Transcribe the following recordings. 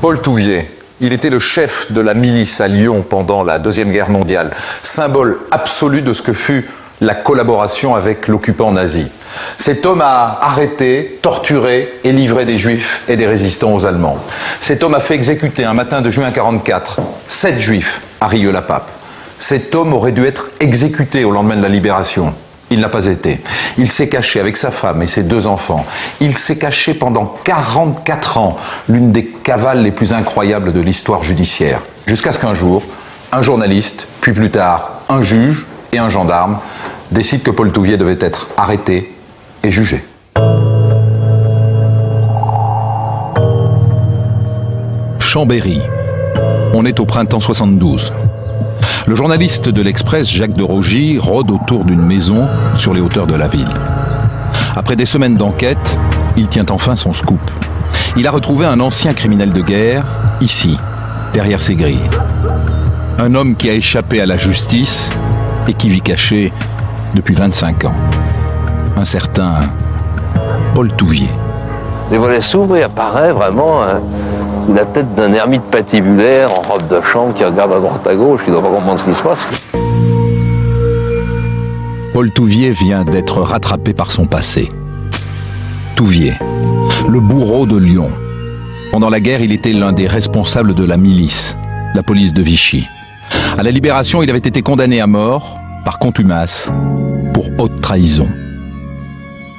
Paul Touvier, il était le chef de la milice à Lyon pendant la Deuxième Guerre mondiale, symbole absolu de ce que fut la collaboration avec l'occupant nazi. Cet homme a arrêté, torturé et livré des juifs et des résistants aux Allemands. Cet homme a fait exécuter un matin de juin 1944 7 juifs à Rieux-la-Pape. Cet homme aurait dû être exécuté au lendemain de la libération. Il n'a pas été. Il s'est caché avec sa femme et ses 2 enfants. Il s'est caché pendant 44 ans, l'une des cavales les plus incroyables de l'histoire judiciaire. Jusqu'à ce qu'un jour, un journaliste, puis plus tard, un juge et un gendarme décident que Paul Touvier devait être arrêté et jugé. Chambéry. On est au printemps 72. Le journaliste de l'Express, Jacques de Rogy, rôde autour d'une maison sur les hauteurs de la ville. Après des semaines d'enquête, il tient enfin son scoop. Il a retrouvé un ancien criminel de guerre, ici, derrière ces grilles. Un homme qui a échappé à la justice et qui vit caché depuis 25 ans. Un certain Paul Touvier. Les volets s'ouvrent et apparaît vraiment la tête d'un ermite patibulaire en robe de chambre qui regarde à droite à gauche, qui ne doit pas comprendre ce qui se passe. Paul Touvier vient d'être rattrapé par son passé. Touvier, le bourreau de Lyon. Pendant la guerre, il était l'un des responsables de la milice, la police de Vichy. À la Libération, il avait été condamné à mort par contumace pour haute trahison.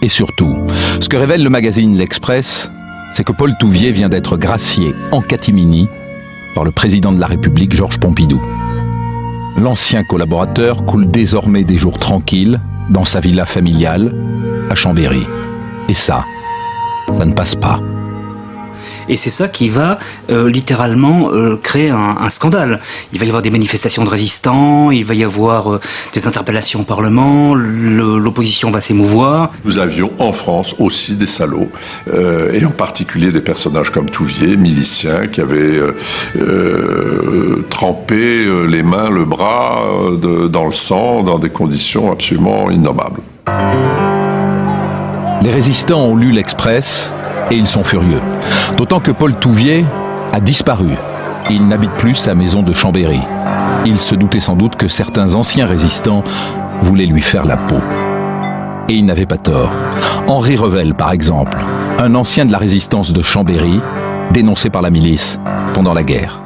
Et surtout, ce que révèle le magazine L'Express, c'est que Paul Touvier vient d'être gracié en catimini par le président de la République, Georges Pompidou. L'ancien collaborateur coule désormais des jours tranquilles dans sa villa familiale à Chambéry. Et ça ne passe pas. Et c'est ça qui va littéralement créer un scandale. Il va y avoir des manifestations de résistants, il va y avoir des interpellations au Parlement, l'opposition va s'émouvoir. Nous avions en France aussi des salauds, et en particulier des personnages comme Touvier, miliciens, qui avaient trempé les mains, le bras dans le sang, dans des conditions absolument innommables. Les résistants ont lu l'Express et ils sont furieux. D'autant que Paul Touvier a disparu. Il n'habite plus sa maison de Chambéry. Il se doutait sans doute que certains anciens résistants voulaient lui faire la peau. Et il n'avait pas tort. Henri Revel, par exemple, un ancien de la résistance de Chambéry, dénoncé par la milice pendant la guerre.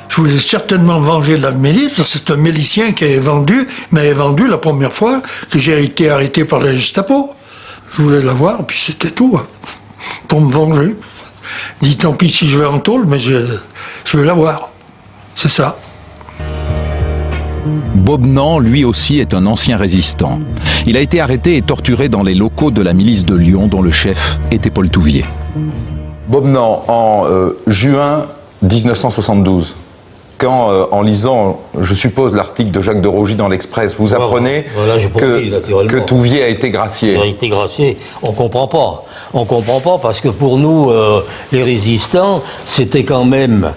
Je voulais certainement venger la milice, parce que c'est un milicien qui m'avait vendu la première fois que j'ai été arrêté par la Gestapo. Je voulais l'avoir, puis c'était tout, pour me venger. Je dis tant pis si je vais en tôle, mais je veux l'avoir. C'est ça. Bobnan, lui aussi, est un ancien résistant. Il a été arrêté et torturé dans les locaux de la milice de Lyon, dont le chef était Paul Touvier. Bobnan, en juin 1972, quand, en lisant, je suppose, l'article de Jacques de Rogy dans l'Express, vous apprenez que Touvier a été gracié. Il a été gracié. On comprend pas. On comprend pas parce que pour nous, les résistants, c'était quand même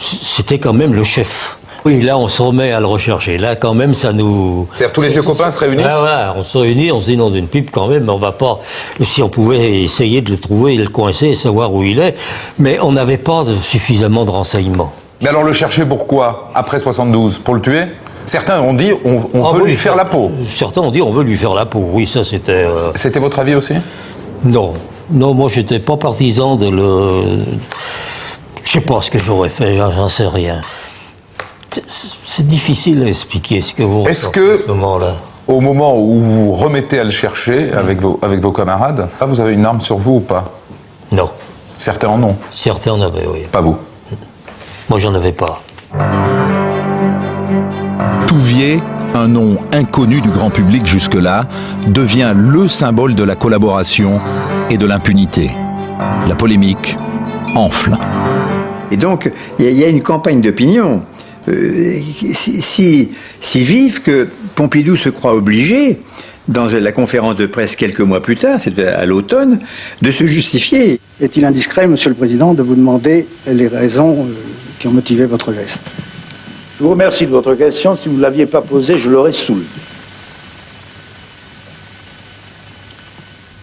le chef. Oui, là, on se remet à le rechercher. Là, quand même, ça nous... C'est-à-dire tous les vieux copains se réunissent? Ouais, on se réunit, on se dit non d'une pipe quand même, on va pas... Si on pouvait essayer de le trouver et le coincer et savoir où il est, mais on n'avait pas suffisamment de renseignements. Mais alors le chercher pourquoi, après 72? Pour le tuer? Certains ont dit on veut lui faire la peau. Certains ont dit on veut lui faire la peau, oui, ça c'était... C'était votre avis aussi? Non, moi j'étais pas partisan de le... Je sais pas ce que j'aurais fait, j'en sais rien. C'est difficile à expliquer ce que vous ressentez à ce moment-là. Au moment où vous vous remettez à le chercher avec vos camarades, vous avez une arme sur vous ou pas? Non. Certains en ont? Certains en avaient, oui. Pas vous? Moi, j'en avais pas. Touvier, un nom inconnu du grand public jusque-là, devient le symbole de la collaboration et de l'impunité. La polémique enfle. Et donc, il y a une campagne d'opinion si vive que Pompidou se croit obligé, dans la conférence de presse quelques mois plus tard, c'est à l'automne, de se justifier. Est-il indiscret, Monsieur le Président, de vous demander les raisons qui ont motivé votre geste? Je vous remercie de votre question. Si vous ne l'aviez pas posée, je l'aurais soulevé.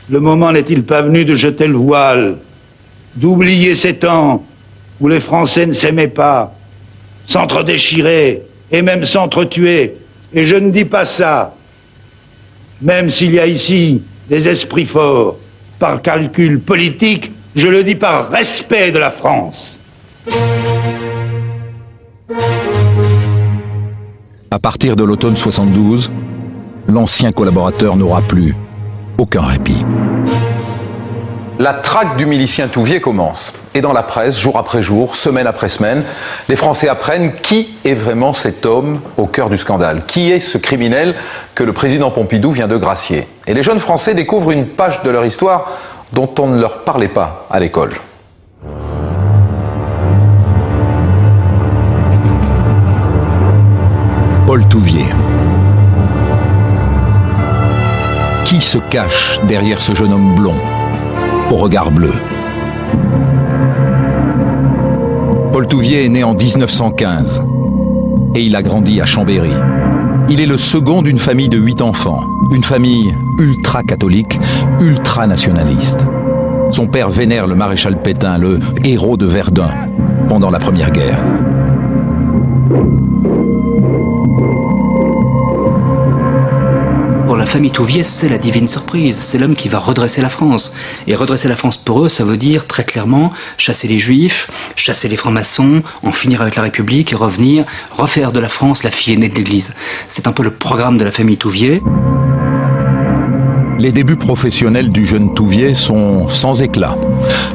Le moment n'est-il pas venu de jeter le voile, d'oublier ces temps où les Français ne s'aimaient pas, s'entre-déchiraient et même s'entre-tuaient. Et je ne dis pas ça, même s'il y a ici des esprits forts, par calcul politique, je le dis par respect de la France. À partir de l'automne 72, l'ancien collaborateur n'aura plus aucun répit. La traque du milicien Touvier commence. Et dans la presse, jour après jour, semaine après semaine, les Français apprennent qui est vraiment cet homme au cœur du scandale. Qui est ce criminel que le président Pompidou vient de gracier. Et les jeunes Français découvrent une page de leur histoire dont on ne leur parlait pas à l'école. Paul Touvier. Qui se cache derrière ce jeune homme blond, au regard bleu? Paul Touvier est né en 1915 et il a grandi à Chambéry. Il est le second d'une famille de 8 enfants, une famille ultra-catholique, ultra-nationaliste. Son père vénère le maréchal Pétain, le héros de Verdun, pendant la Première Guerre. Pour la famille Touvier, c'est la divine surprise. C'est l'homme qui va redresser la France. Et redresser la France pour eux, ça veut dire très clairement chasser les Juifs, chasser les francs-maçons, en finir avec la République et revenir, refaire de la France la fille aînée de l'Église. C'est un peu le programme de la famille Touvier. Les débuts professionnels du jeune Touvier sont sans éclat.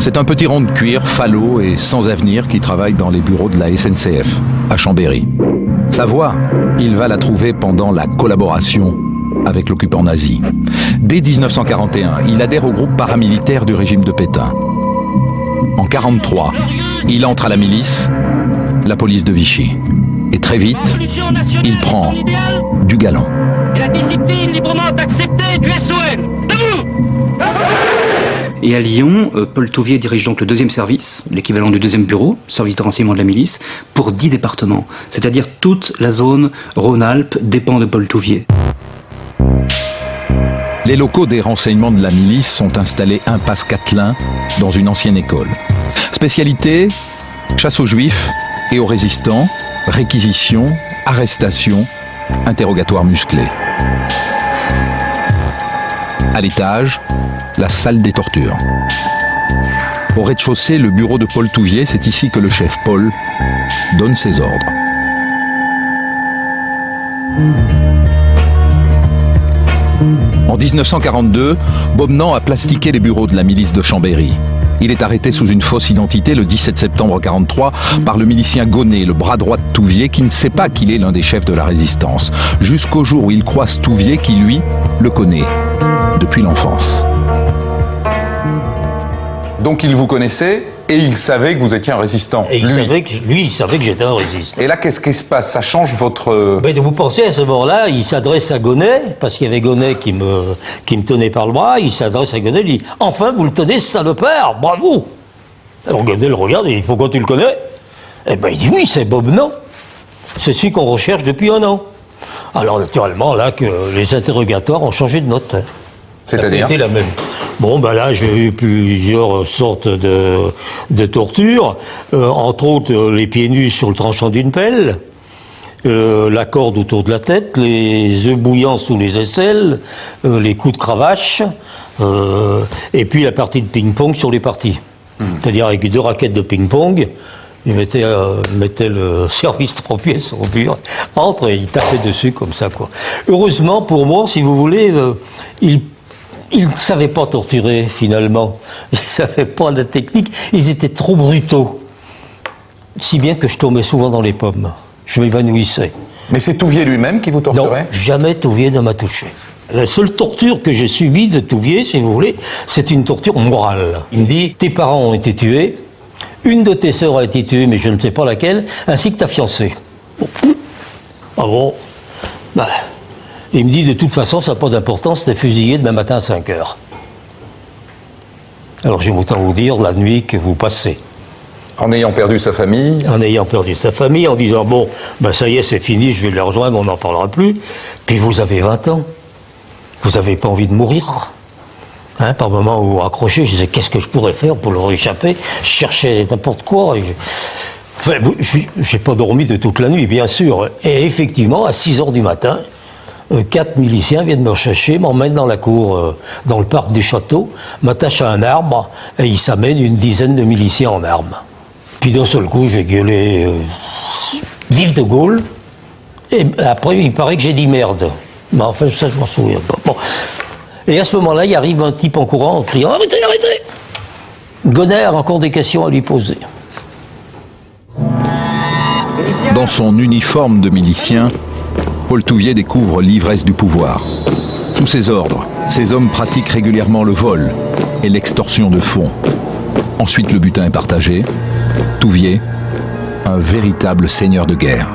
C'est un petit rond de cuir, falot et sans avenir qui travaille dans les bureaux de la SNCF, à Chambéry. Sa voie, il va la trouver pendant la collaboration avec l'occupant nazi. Dès 1941, il adhère au groupe paramilitaire du régime de Pétain. En 1943, il entre à la milice, la police de Vichy. Et très vite, il prend du galon. La discipline librement acceptée du SON. Debout! Et à Lyon, Paul Touvier dirige donc le deuxième service, l'équivalent du deuxième bureau, service de renseignement de la milice, pour 10 départements. C'est-à-dire toute la zone Rhône-Alpes dépend de Paul Touvier. Les locaux des renseignements de la milice sont installés impasse Catelin, dans une ancienne école. Spécialité, chasse aux juifs et aux résistants, réquisition, arrestation, interrogatoire musclé. À l'étage, la salle des tortures. Au rez-de-chaussée, le bureau de Paul Touvier, c'est ici que le chef Paul donne ses ordres. En 1942, Bomnan a plastiqué les bureaux de la milice de Chambéry. Il est arrêté sous une fausse identité le 17 septembre 1943 par le milicien Gonnet, le bras droit de Touvier, qui ne sait pas qu'il est l'un des chefs de la résistance, jusqu'au jour où il croise Touvier qui, lui, le connaît depuis l'enfance. Donc il vous connaissait et il savait que vous étiez un résistant. Et il savait que j'étais un résistant. Et là, qu'est-ce qui se passe? Ça change votre... Ben, vous pensez, à ce moment-là, il s'adresse à Gonnet, parce qu'il y avait Gonnet qui me tenait par le bras, il s'adresse à Gonnet, il dit « Enfin, vous le tenez, salopard, bravo !» Alors Gonnet le regarde et il dit « Pourquoi tu le connais ?» Eh ben, il dit « Oui, c'est Bomnan. C'est celui qu'on recherche depuis 1 an. » Alors, naturellement, là, que les interrogatoires ont changé de note. C'est-à-dire ? C'était la même. Bon, ben là, j'ai eu plusieurs sortes de tortures, entre autres les pieds nus sur le tranchant d'une pelle, la corde autour de la tête, les œufs bouillants sous les aisselles, les coups de cravache, et puis la partie de ping-pong sur les parties. C'est-à-dire avec 2 raquettes de ping-pong, il mettait le service 3 pieds sur le mur, entre et il tapait dessus comme ça, quoi. Heureusement pour moi, si vous voulez, ils ne savaient pas torturer, finalement. Ils ne savaient pas la technique. Ils étaient trop brutaux. Si bien que je tombais souvent dans les pommes. Je m'évanouissais. Mais c'est Touvier lui-même qui vous torturait ? Non, jamais Touvier ne m'a touché. La seule torture que j'ai subie de Touvier, si vous voulez, c'est une torture morale. Il me dit, tes parents ont été tués, une de tes sœurs a été tuée, mais je ne sais pas laquelle, ainsi que ta fiancée. Ah bon ? Ben... Il me dit, de toute façon, ça n'a pas d'importance, t'es fusillé demain matin à 5 heures. Alors j'aime autant vous dire la nuit que vous passez. En ayant perdu sa famille ? En ayant perdu sa famille, en disant, bon, ben ça y est, c'est fini, je vais les rejoindre, on n'en parlera plus. Puis vous avez 20 ans. Vous n'avez pas envie de mourir. Par moment où accroché, je disais qu'est-ce que je pourrais faire pour leur échapper. Je cherchais n'importe quoi. J'ai pas dormi de toute la nuit, bien sûr. Et effectivement, à 6h du matin, 4 miliciens viennent me rechercher, m'emmènent dans la cour, dans le parc du château, m'attachent à un arbre, et ils s'amènent une dizaine de miliciens en armes. Puis d'un seul coup, j'ai gueulé vive de Gaulle, et après, il paraît que j'ai dit merde. Mais enfin, ça, je m'en souviens pas. Bon. Et à ce moment-là, il arrive un type en courant, en criant « Arrêtez, arrêtez !» Gonner a encore des questions à lui poser. Dans son uniforme de milicien, Paul Touvier découvre l'ivresse du pouvoir. Sous ses ordres, ces hommes pratiquent régulièrement le vol et l'extorsion de fonds. Ensuite, le butin est partagé. Touvier, un véritable seigneur de guerre.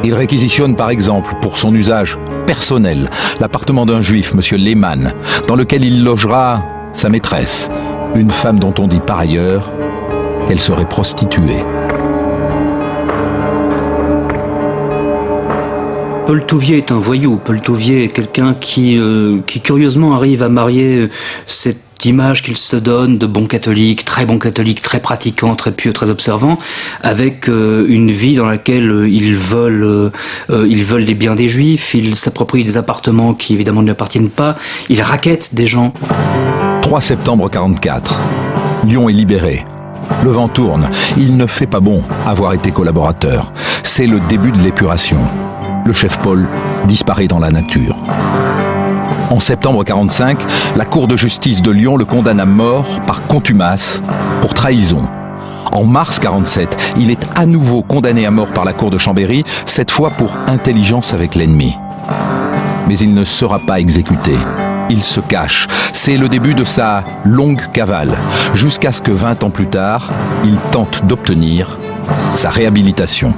Il réquisitionne par exemple, pour son usage personnel, l'appartement d'un juif, M. Lehmann, dans lequel il logera sa maîtresse, une femme dont on dit par ailleurs qu'elle serait prostituée. Paul Touvier est un voyou. Paul Touvier est quelqu'un qui curieusement arrive à marier cette image qu'il se donne de bon catholique, très pratiquant, très pieux, très observant, avec une vie dans laquelle il vole les biens des juifs, il s'approprie des appartements qui évidemment ne lui appartiennent pas, il rackette des gens. 3 septembre 1944. Lyon est libéré. Le vent tourne. Il ne fait pas bon avoir été collaborateur. C'est le début de l'épuration. Le chef Paul disparaît dans la nature. En septembre 1945, la Cour de justice de Lyon le condamne à mort par contumace pour trahison. En mars 1947, il est à nouveau condamné à mort par la Cour de Chambéry, cette fois pour intelligence avec l'ennemi. Mais il ne sera pas exécuté. Il se cache. C'est le début de sa longue cavale, jusqu'à ce que 20 ans plus tard, il tente d'obtenir sa réhabilitation.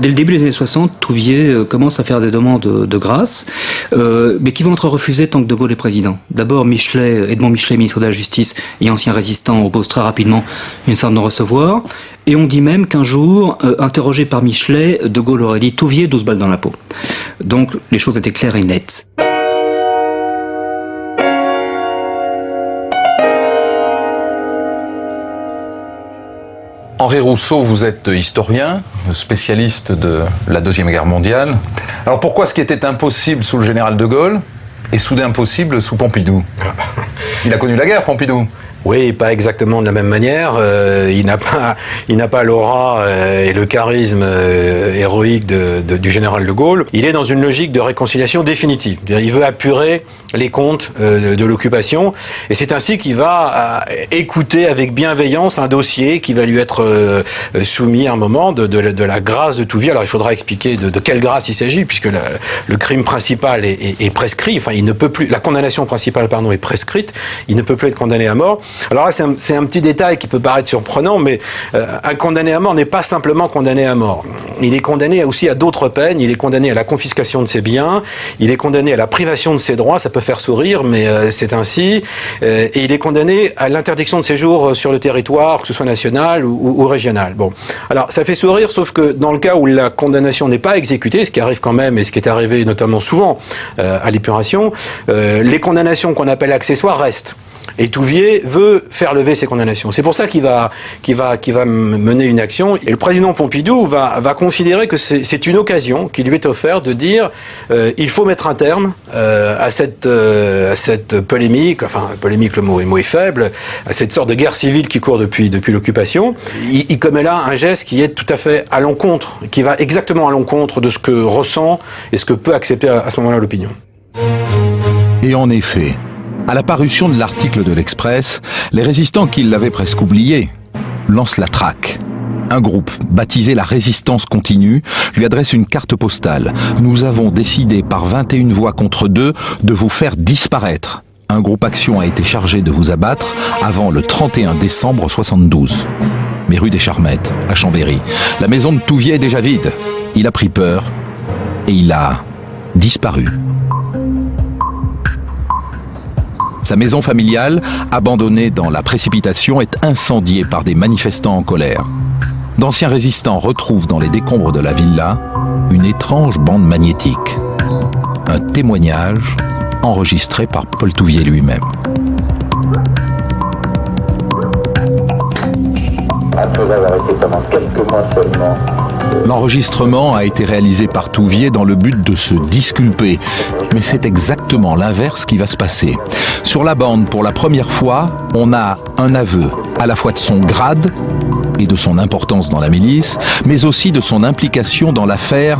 Dès le début des années 60, Touvier commence à faire des demandes de grâce, mais qui vont être refusées tant que De Gaulle est président. D'abord, Edmond Michelet, ministre de la Justice et ancien résistant, oppose très rapidement une fin de non-recevoir. Et on dit même qu'un jour, interrogé par Michelet, De Gaulle aurait dit « Touvier, 12 balles dans la peau ». Donc, les choses étaient claires et nettes. Henri Rousseau, vous êtes historien, spécialiste de la Deuxième Guerre mondiale. Alors pourquoi ce qui était impossible sous le général de Gaulle est soudain possible sous Pompidou? Il a connu la guerre, Pompidou. Oui, pas exactement de la même manière. Il n'a pas l'aura et le charisme héroïque du général de Gaulle. Il est dans une logique de réconciliation définitive. Il veut apurer les comptes de l'occupation, et c'est ainsi qu'il va écouter avec bienveillance un dossier qui va lui être soumis à un moment de la grâce de Touvier. Alors il faudra expliquer de quelle grâce il s'agit, puisque le crime principal est prescrit. Enfin, il ne peut plus. La condamnation principale, est prescrite. Il ne peut plus être condamné à mort. Alors là, c'est un petit détail qui peut paraître surprenant, mais un condamné à mort n'est pas simplement condamné à mort. Il est condamné aussi à d'autres peines. Il est condamné à la confiscation de ses biens. Il est condamné à la privation de ses droits. Ça peut faire sourire, mais c'est ainsi. Et il est condamné à l'interdiction de séjour sur le territoire, que ce soit national ou régional. Bon, alors ça fait sourire, sauf que dans le cas où la condamnation n'est pas exécutée, ce qui arrive quand même, et ce qui est arrivé notamment souvent à l'épuration, les condamnations qu'on appelle accessoires restent. Et Touvier veut faire lever ces condamnations. C'est pour ça qu'il va mener une action. Et le président Pompidou va considérer que c'est une occasion qui lui est offerte de dire il faut mettre un terme à cette polémique. Enfin, polémique, le mot est faible. À cette sorte de guerre civile qui court depuis l'occupation. Il commet là un geste qui est tout à fait à l'encontre, qui va exactement à l'encontre de ce que ressent et ce que peut accepter à ce moment-là l'opinion. Et en effet, à la parution de l'article de l'Express, les résistants qui l'avaient presque oublié lancent la traque. Un groupe, baptisé la Résistance Continue, lui adresse une carte postale. Nous avons décidé par 21 voix contre 2 de vous faire disparaître. Un groupe Action a été chargé de vous abattre avant le 31 décembre 72. Mais rue des Charmettes, à Chambéry, la maison de Touvier est déjà vide. Il a pris peur et il a disparu. Sa maison familiale, abandonnée dans la précipitation, est incendiée par des manifestants en colère. D'anciens résistants retrouvent dans les décombres de la villa une étrange bande magnétique. Un témoignage enregistrés par Paul Touvier lui-même. Après avoir été pendant quelques mois seulement. L'enregistrement a été réalisé par Touvier dans le but de se disculper. Mais c'est exactement l'inverse qui va se passer. Sur la bande, pour la première fois, on a un aveu, à la fois de son grade et de son importance dans la milice, mais aussi de son implication dans l'affaire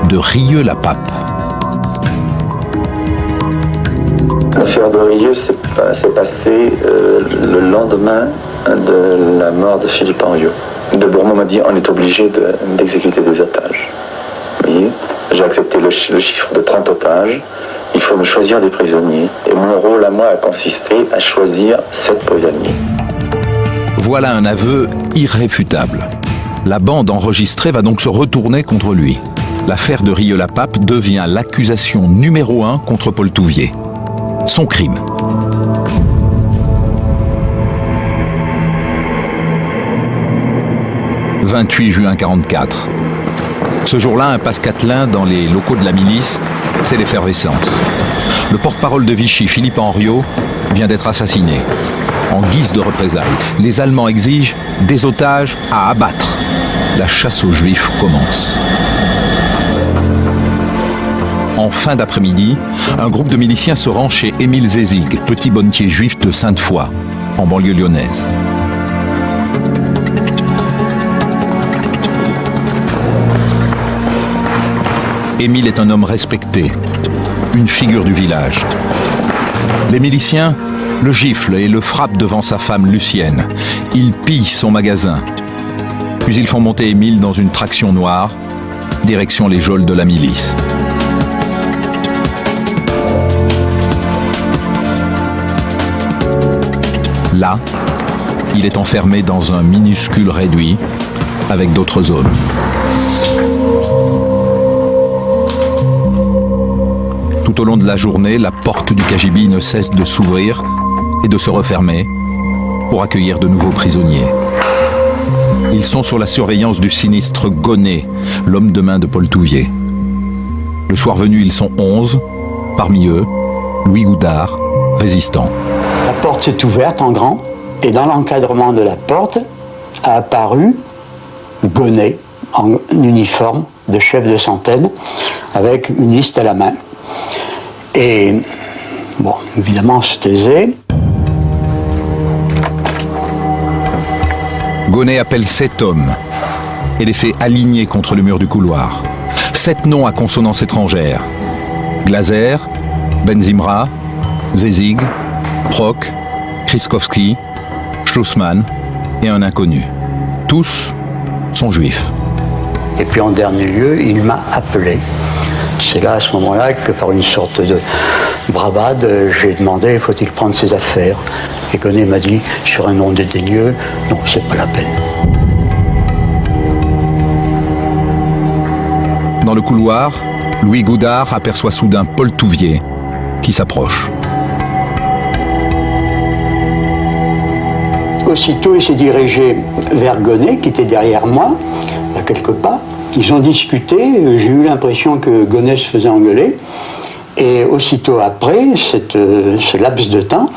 de Rieux-la-Pape. L'affaire de Rieux s'est passée le lendemain de la mort de Philippe Henriot. De Bourmont m'a dit on est obligé d'exécuter des otages. Vous voyez, j'ai accepté le chiffre de 30 otages. Il faut me choisir des prisonniers. Et mon rôle à moi a consisté à choisir 7 prisonniers. Voilà un aveu irréfutable. La bande enregistrée va donc se retourner contre lui. L'affaire de Rieux-la-Pape devient l'accusation numéro 1 contre Paul Touvier. Son crime. « 28 juin 1944. Ce jour-là, un passe-Catelin dans les locaux de la milice, c'est l'effervescence. Le porte-parole de Vichy, Philippe Henriot, vient d'être assassiné. En guise de représailles, les Allemands exigent des otages à abattre. La chasse aux Juifs commence. En fin d'après-midi, un groupe de miliciens se rend chez Émile Zézig, petit bonnetier juif de Sainte-Foy, en banlieue lyonnaise. Émile est un homme respecté, une figure du village. Les miliciens le giflent et le frappent devant sa femme Lucienne. Ils pillent son magasin. Puis ils font monter Émile dans une traction noire, direction les geôles de la milice. Là, il est enfermé dans un minuscule réduit avec d'autres hommes. Tout au long de la journée, la porte du KGB ne cesse de s'ouvrir et de se refermer pour accueillir de nouveaux prisonniers. Ils sont sous la surveillance du sinistre Gonnet, l'homme de main de Paul Touvier. Le soir venu, ils sont 11, parmi eux, Louis Goudard, résistant. La porte s'est ouverte en grand, et dans l'encadrement de la porte a apparu Gonnet, en uniforme de chef de centaine, avec une liste à la main. Et, bon, évidemment, on se taisait. Gonnet appelle 7 hommes et les fait aligner contre le mur du couloir. 7 noms à consonance étrangère. Glaser, Benzimra, Zézig, Proc, Kriskowski, Schlussmann et un inconnu. Tous sont juifs. Et puis en dernier lieu, il m'a appelé. C'est là, à ce moment-là, que par une sorte de bravade, j'ai demandé, faut-il prendre ses affaires? Et Gonnet m'a dit, sur un nom dédaigneux, non, c'est pas la peine. Dans le couloir, Louis Goudard aperçoit soudain Paul Touvier qui s'approche. Aussitôt, il s'est dirigé vers Gonnet, qui était derrière moi, à quelques pas. Ils ont discuté, j'ai eu l'impression que Gonnet se faisait engueuler. Et aussitôt après, ce laps de temps,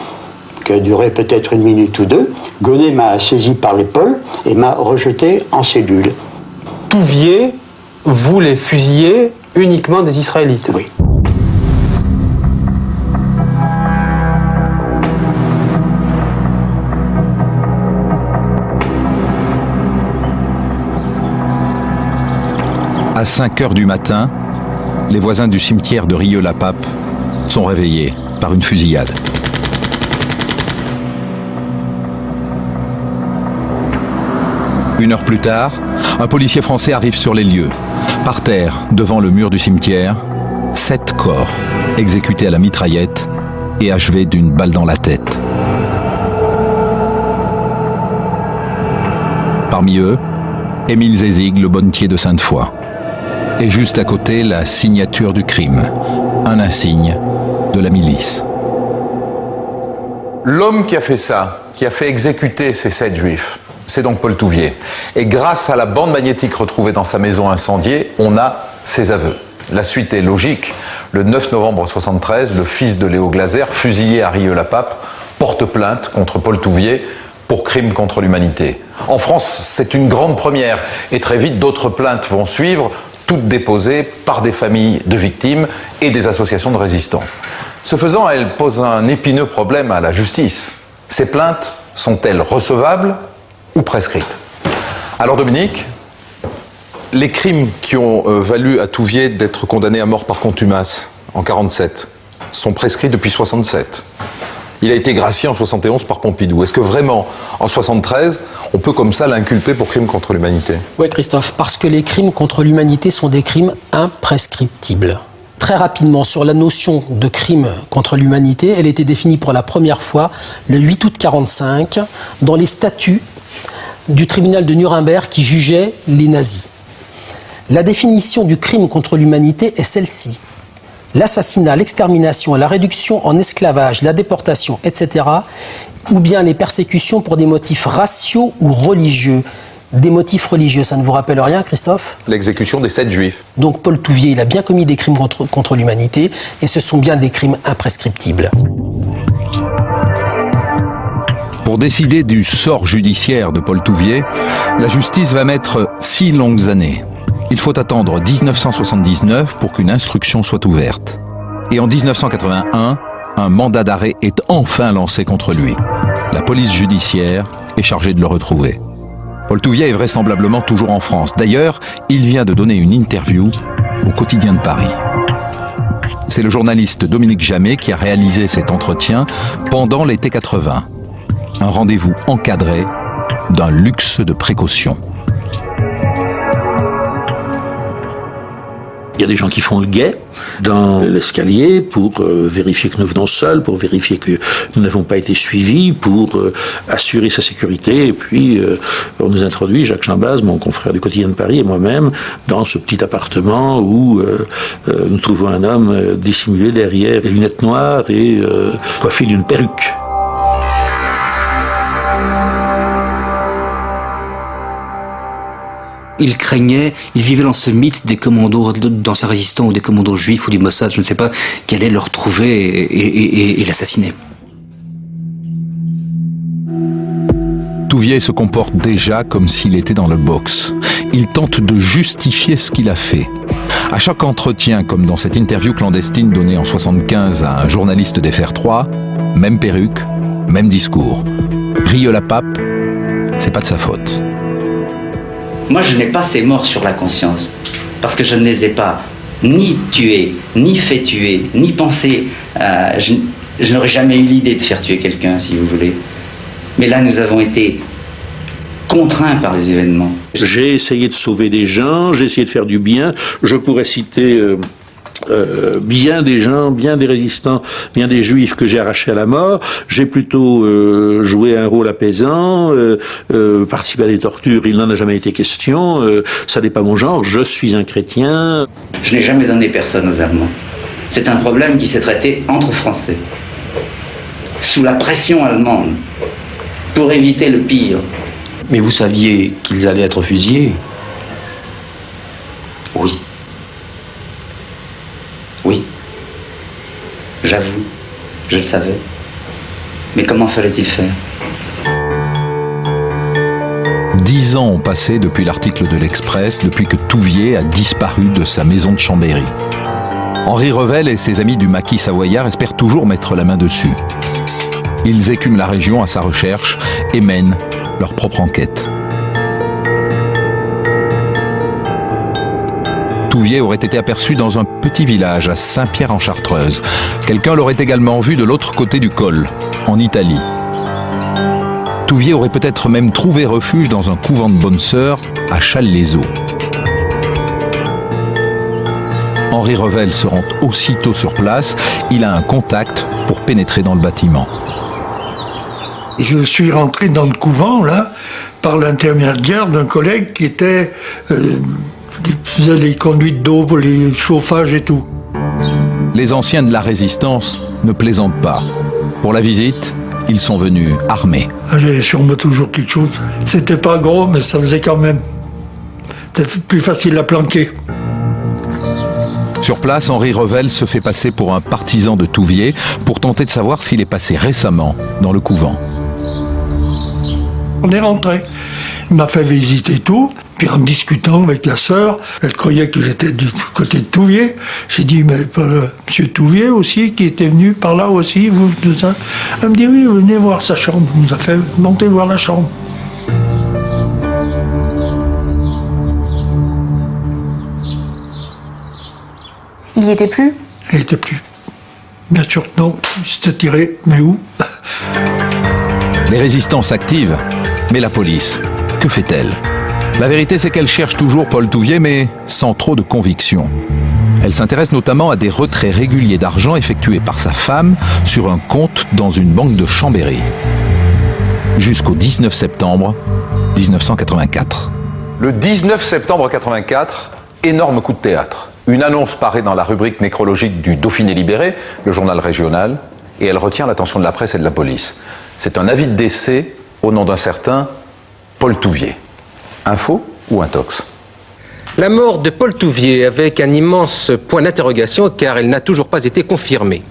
qui a duré peut-être 1 minute ou 2, Gonnet m'a saisi par l'épaule et m'a rejeté en cellule. Touvier voulait fusiller uniquement des Israélites. Oui. À 5 heures du matin, les voisins du cimetière de Rieux-la-Pape sont réveillés par une fusillade. Une heure plus tard, un policier français arrive sur les lieux. Par terre, devant le mur du cimetière, 7 corps exécutés à la mitraillette et achevés d'une balle dans la tête. Parmi eux, Émile Zézig, le bonnetier de Sainte-Foy. Et juste à côté, la signature du crime, un insigne de la milice. L'homme qui a fait ça, qui a fait exécuter ces 7 juifs, c'est donc Paul Touvier. Et grâce à la bande magnétique retrouvée dans sa maison incendiée, on a ses aveux. La suite est logique. Le 9 novembre 1973, le fils de Léo Glaser, fusillé à Rieux-la-Pape, porte plainte contre Paul Touvier pour crime contre l'humanité. En France, c'est une grande première et très vite d'autres plaintes vont suivre, toutes déposées par des familles de victimes et des associations de résistants. Ce faisant, elle pose un épineux problème à la justice. Ces plaintes sont-elles recevables ou prescrites? Alors Dominique, les crimes qui ont valu à Touvier d'être condamné à mort par contumace en 1947 sont prescrits depuis 1967. Il a été gracié en 1971 par Pompidou. Est-ce que vraiment, en 1973, on peut comme ça l'inculper pour crime contre l'humanité? Oui, Christophe, parce que les crimes contre l'humanité sont des crimes imprescriptibles. Très rapidement, sur la notion de crime contre l'humanité, elle était définie pour la première fois le 8 août 1945 dans les statuts du tribunal de Nuremberg qui jugeait les nazis. La définition du crime contre l'humanité est celle-ci. L'assassinat, l'extermination, la réduction en esclavage, la déportation, etc., ou bien les persécutions pour des motifs raciaux ou religieux. Des motifs religieux, ça ne vous rappelle rien, Christophe? L'exécution des 7 juifs. Donc Paul Touvier, il a bien commis des crimes contre l'humanité, et ce sont bien des crimes imprescriptibles. Pour décider du sort judiciaire de Paul Touvier, la justice va mettre 6 longues années. Il faut attendre 1979 pour qu'une instruction soit ouverte. Et en 1981, un mandat d'arrêt est enfin lancé contre lui. La police judiciaire est chargée de le retrouver. Paul Touvier est vraisemblablement toujours en France. D'ailleurs, il vient de donner une interview au Quotidien de Paris. C'est le journaliste Dominique Jamet qui a réalisé cet entretien pendant l'été 80. Un rendez-vous encadré d'un luxe de précaution. Il y a des gens qui font le guet dans l'escalier pour vérifier que nous venons seuls, pour vérifier que nous n'avons pas été suivis, pour assurer sa sécurité. Et puis, on nous introduit, Jacques Chambaz, mon confrère du Quotidien de Paris, et moi-même, dans ce petit appartement où nous trouvons un homme dissimulé derrière des lunettes noires et coiffé d'une perruque. Il craignait, il vivait dans ce mythe des commandos, d'anciens résistants ou des commandos juifs ou du Mossad, je ne sais pas, qui allaient le retrouver et l'assassiner. Touvier se comporte déjà comme s'il était dans le box. Il tente de justifier ce qu'il a fait. À chaque entretien, comme dans cette interview clandestine donnée en 1975 à un journaliste des FR3, même perruque, même discours. Rieux-la-Pape, c'est pas de sa faute. Moi, je n'ai pas ces morts sur la conscience, parce que je ne les ai pas ni tués, ni fait tuer, ni pensé. Je n'aurais jamais eu l'idée de faire tuer quelqu'un, si vous voulez. Mais là, nous avons été contraints par les événements. J'ai essayé de sauver des gens, j'ai essayé de faire du bien. Je pourrais citer bien des gens, bien des résistants, bien des juifs que j'ai arrachés à la mort. J'ai plutôt joué un rôle apaisant, participé à des tortures, il n'en a jamais été question. Ça n'est pas mon genre, je suis un chrétien. Je n'ai jamais donné personne aux Allemands. C'est un problème qui s'est traité entre Français, sous la pression allemande, pour éviter le pire. Mais vous saviez qu'ils allaient être fusillés? Oui. Oui. J'avoue, je le savais. Mais comment fallait-il faire? 10 ans ont passé depuis l'article de l'Express, depuis que Touvier a disparu de sa maison de Chambéry. Henri Revel et ses amis du maquis savoyard espèrent toujours mettre la main dessus. Ils écument la région à sa recherche et mènent leur propre enquête. Touvier aurait été aperçu dans un petit village à Saint-Pierre-en-Chartreuse. Quelqu'un l'aurait également vu de l'autre côté du col, en Italie. Touvier aurait peut-être même trouvé refuge dans un couvent de bonnes sœurs à Challes-les-Eaux. Henri Revel se rend aussitôt sur place. Il a un contact pour pénétrer dans le bâtiment. Je suis rentré dans le couvent, là, par l'intermédiaire d'un collègue qui était... qui faisait les conduites d'eau pour les chauffages et tout. Les anciens de la résistance ne plaisantent pas. Pour la visite, ils sont venus armés. J'avais sur moi toujours quelque chose. C'était pas gros, mais ça faisait quand même. C'était plus facile à planquer. Sur place, Henri Revel se fait passer pour un partisan de Touvier pour tenter de savoir s'il est passé récemment dans le couvent. On est rentré. Il m'a fait visiter tout. Puis en discutant avec la sœur, elle croyait que j'étais du côté de Touvier. J'ai dit, mais monsieur Touvier aussi, qui était venu par là aussi, vous, tout ça. Elle me dit, oui, venez voir sa chambre. Il nous a fait monter voir la chambre. Il y était plus? Il n'y était plus. Bien sûr que non. Il s'était tiré, mais où? Les résistants s'activent, mais la police, que fait-elle? La vérité, c'est qu'elle cherche toujours Paul Touvier, mais sans trop de conviction. Elle s'intéresse notamment à des retraits réguliers d'argent effectués par sa femme sur un compte dans une banque de Chambéry. Jusqu'au 19 septembre 1984. Le 19 septembre 1984, énorme coup de théâtre. Une annonce paraît dans la rubrique nécrologique du Dauphiné libéré, le journal régional, et elle retient l'attention de la presse et de la police. C'est un avis de décès au nom d'un certain Paul Touvier. Info ou intox? La mort de Paul Touvier avec un immense point d'interrogation car elle n'a toujours pas été confirmée.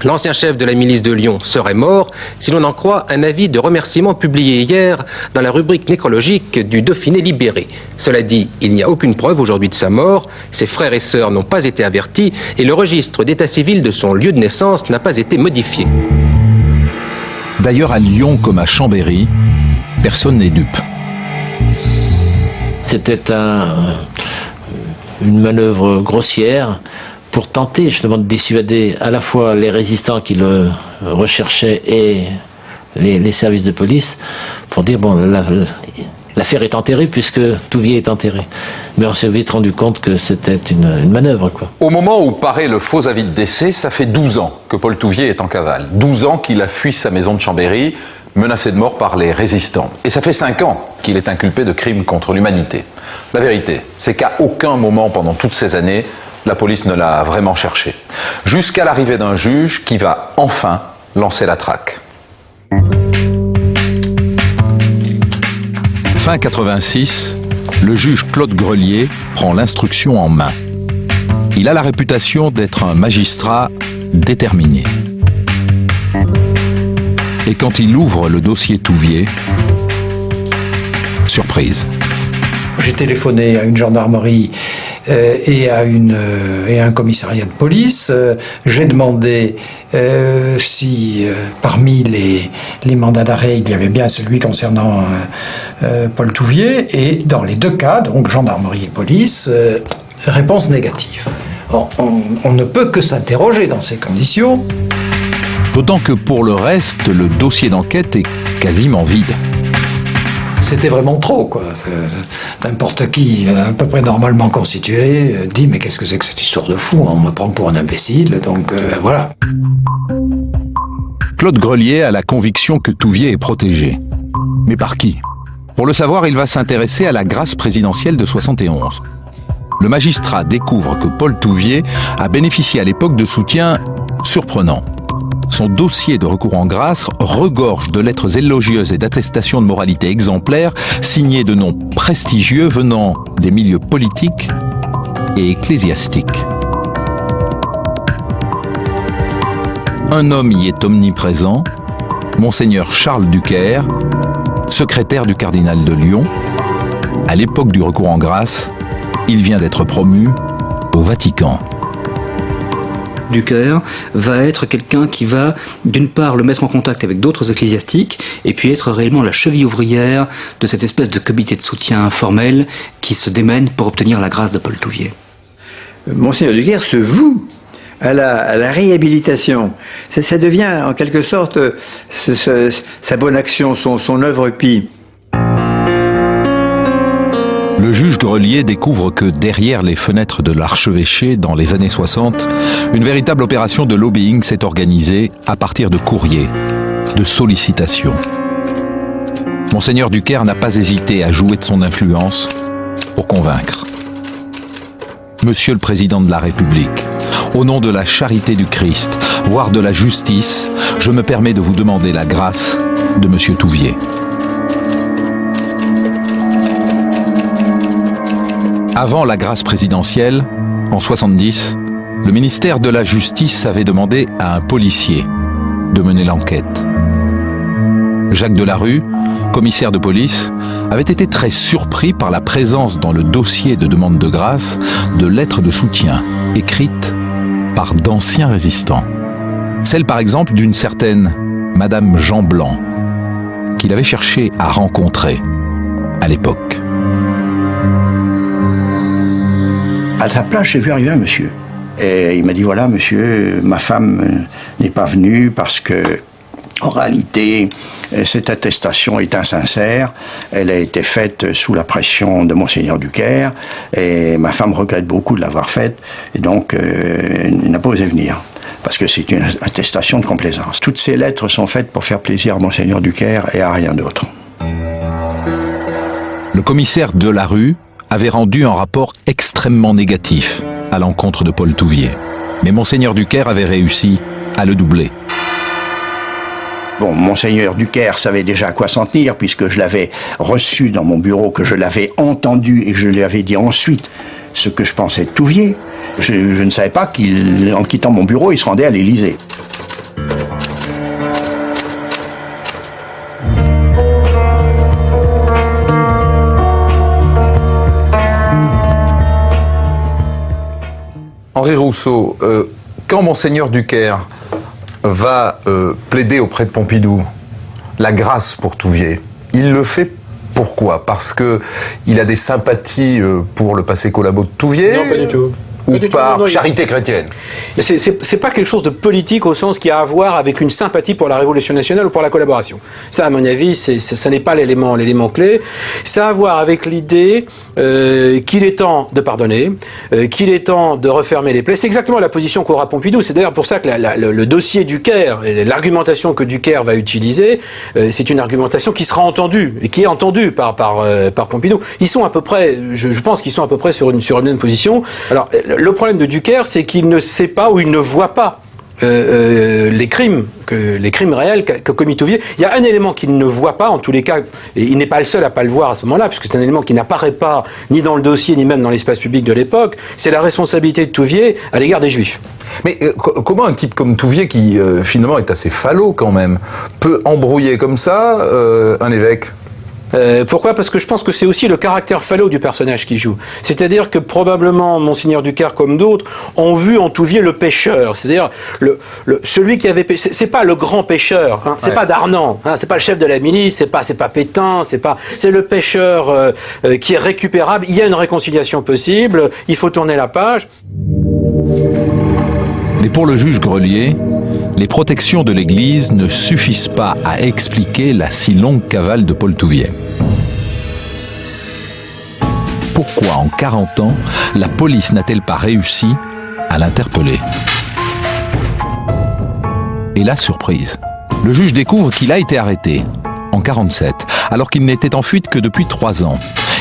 L'ancien chef de la milice de Lyon serait mort, si l'on en croit un avis de remerciement publié hier dans la rubrique nécrologique du Dauphiné libéré. Cela dit, il n'y a aucune preuve aujourd'hui de sa mort, ses frères et sœurs n'ont pas été avertis et le registre d'état civil de son lieu de naissance n'a pas été modifié. D'ailleurs, à Lyon comme à Chambéry, personne n'est dupe. C'était une manœuvre grossière pour tenter justement de dissuader à la fois les résistants qui le recherchaient et les services de police pour dire bon, l'affaire est enterrée puisque Touvier est enterré. Mais on s'est vite rendu compte que c'était une manœuvre, quoi. Au moment où paraît le faux avis de décès, ça fait 12 ans que Paul Touvier est en cavale. 12 ans qu'il a fui sa maison de Chambéry, menacé de mort par les résistants. Et ça fait 5 ans qu'il est inculpé de crimes contre l'humanité. La vérité, c'est qu'à aucun moment pendant toutes ces années, la police ne l'a vraiment cherché. Jusqu'à l'arrivée d'un juge qui va enfin lancer la traque. Fin 86, le juge Claude Grelier prend l'instruction en main. Il a la réputation d'être un magistrat déterminé. Et quand il ouvre le dossier Touvier, surprise. J'ai téléphoné à une gendarmerie et à un commissariat de police. J'ai demandé si parmi les mandats d'arrêt, il y avait bien celui concernant Paul Touvier. Et dans les deux cas, donc gendarmerie et police, réponse négative. On ne peut que s'interroger dans ces conditions. D'autant que pour le reste, le dossier d'enquête est quasiment vide. C'était vraiment trop, quoi. N'importe qui, à peu près normalement constitué, dit mais qu'est-ce que c'est que cette histoire de fou? On me prend pour un imbécile, donc voilà. Claude Grelier a la conviction que Touvier est protégé. Mais par qui? Pour le savoir, il va s'intéresser à la grâce présidentielle de 71. Le magistrat découvre que Paul Touvier a bénéficié à l'époque de soutien surprenant. Son dossier de recours en grâce regorge de lettres élogieuses et d'attestations de moralité exemplaire signées de noms prestigieux venant des milieux politiques et ecclésiastiques. Un homme y est omniprésent, Monseigneur Charles Ducaire, secrétaire du cardinal de Lyon. À l'époque du recours en grâce, il vient d'être promu au Vatican. Ducaire va être quelqu'un qui va, d'une part, le mettre en contact avec d'autres ecclésiastiques, et puis être réellement la cheville ouvrière de cette espèce de comité de soutien informel qui se démène pour obtenir la grâce de Paul Touvier. Monseigneur Ducaire se voue à la réhabilitation. Ça devient en quelque sorte sa bonne action, son œuvre pie. Le juge Grelier découvre que derrière les fenêtres de l'archevêché dans les années 60, une véritable opération de lobbying s'est organisée à partir de courriers, de sollicitations. Monseigneur Ducaire n'a pas hésité à jouer de son influence pour convaincre. Monsieur le Président de la République, au nom de la charité du Christ, voire de la justice, je me permets de vous demander la grâce de Monsieur Touvier. Avant la grâce présidentielle, en 70, Le ministère de la Justice avait demandé à un policier de mener l'enquête. Jacques Delarue, commissaire de police, avait été très surpris par la présence dans le dossier de demande de grâce de lettres de soutien écrites par d'anciens résistants. Celle par exemple d'une certaine Madame Jean Blanc, qu'il avait cherché à rencontrer à l'époque. À sa place, j'ai vu arriver un monsieur. Et il m'a dit, voilà, monsieur, ma femme n'est pas venue parce que, en réalité, cette attestation est insincère. Elle a été faite sous la pression de Monseigneur Ducaire. Et ma femme regrette beaucoup de l'avoir faite. Et donc, elle n'a pas osé venir. Parce que c'est une attestation de complaisance. Toutes ces lettres sont faites pour faire plaisir à Monseigneur Ducaire et à rien d'autre. Le commissaire Delarue avait rendu un rapport extrêmement négatif à l'encontre de Paul Touvier. Mais Monseigneur Ducaire avait réussi à le doubler. Bon, Monseigneur Ducaire savait déjà à quoi s'en tenir, puisque je l'avais reçu dans mon bureau, que je l'avais entendu et que je lui avais dit ensuite ce que je pensais de Touvier. Je ne savais pas qu'en quittant mon bureau, il se rendait à l'Élysée. Henri Rousseau, quand Monseigneur Ducaire va plaider auprès de Pompidou la grâce pour Touvier, il le fait pourquoi? Parce que il a des sympathies pour le passé collabo de Touvier? Non, pas du tout. Ou par charité chrétienne? C'est pas quelque chose de politique au sens qui a à voir avec une sympathie pour la Révolution nationale ou pour la collaboration. Ça, à mon avis, ça n'est pas l'élément clé. Ça a à voir avec l'idée qu'il est temps de pardonner, qu'il est temps de refermer les plaies. C'est exactement la position qu'aura Pompidou. C'est d'ailleurs pour ça que le dossier Ducaire, et l'argumentation que Ducaire va utiliser, c'est une argumentation qui sera entendue, et qui est entendue par Pompidou. Ils sont à peu près, je pense qu'ils sont à peu près sur une même position. Alors, le problème de Ducaire, c'est qu'il ne sait pas ou il ne voit pas les crimes réels qu'a commis Touvier. Il y a un élément qu'il ne voit pas, en tous les cas, et il n'est pas le seul à pas le voir à ce moment-là, puisque c'est un élément qui n'apparaît pas ni dans le dossier, ni même dans l'espace public de l'époque, c'est la responsabilité de Touvier à l'égard des Juifs. Mais comment un type comme Touvier, qui finalement est assez falot quand même, peut embrouiller comme ça un évêque? Pourquoi? Parce que je pense que c'est aussi le caractère falot du personnage qui joue. C'est-à-dire que probablement Monseigneur Ducaire comme d'autres ont vu en Touvier le pécheur, c'est-à-dire celui qui avait péché. C'est pas le grand pécheur, hein, c'est pas Darnan, hein, c'est pas le chef de la milice, c'est pas Pétain, c'est le pécheur qui est récupérable. Il y a une réconciliation possible, il faut tourner la page. Mais pour le juge Grelier, les protections de l'Église ne suffisent pas à expliquer la si longue cavale de Paul Touvier. Pourquoi, en 40 ans, la police n'a-t-elle pas réussi à l'interpeller? Et la surprise, le juge découvre qu'il a été arrêté en 47, alors qu'il n'était en fuite que depuis 3 ans.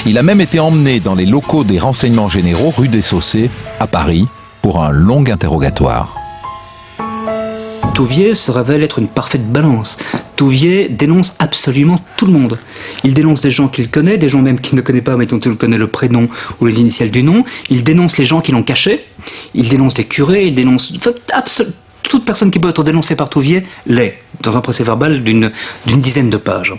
Il a même été emmené dans les locaux des renseignements généraux rue des Saussaies, à Paris, pour un long interrogatoire. Touvier se révèle être une parfaite balance. Touvier dénonce absolument tout le monde. Il dénonce des gens qu'il connaît, des gens même qu'il ne connaît pas mais dont il connaît le prénom ou les initiales du nom. Il dénonce les gens qui l'ont caché. Il dénonce les curés, il dénonce... toute personne qui peut être dénoncée par Touvier l'est, dans un procès-verbal d'une dizaine de pages.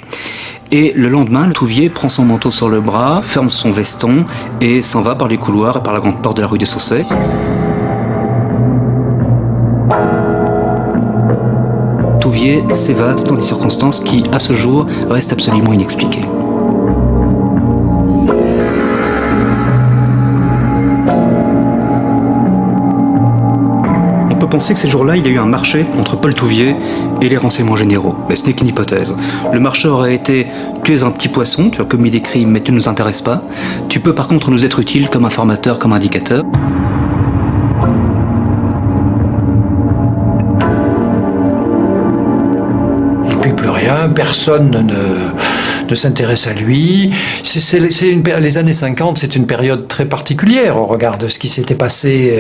Et le lendemain, Touvier prend son manteau sur le bras, ferme son veston et s'en va par les couloirs et par la grande porte de la rue des Saussaies. Touvier s'évade dans des circonstances qui, à ce jour, restent absolument inexpliquées. On peut penser que ces jours-là, il y a eu un marché entre Paul Touvier et les renseignements généraux. Mais ce n'est qu'une hypothèse. Le marché aurait été « tu es un petit poisson, tu as commis des crimes, mais tu ne nous intéresses pas. Tu peux par contre nous être utile comme informateur, comme indicateur. » Personne ne s'intéresse à lui. Les années 50, c'est une période très particulière au regard de ce qui s'était passé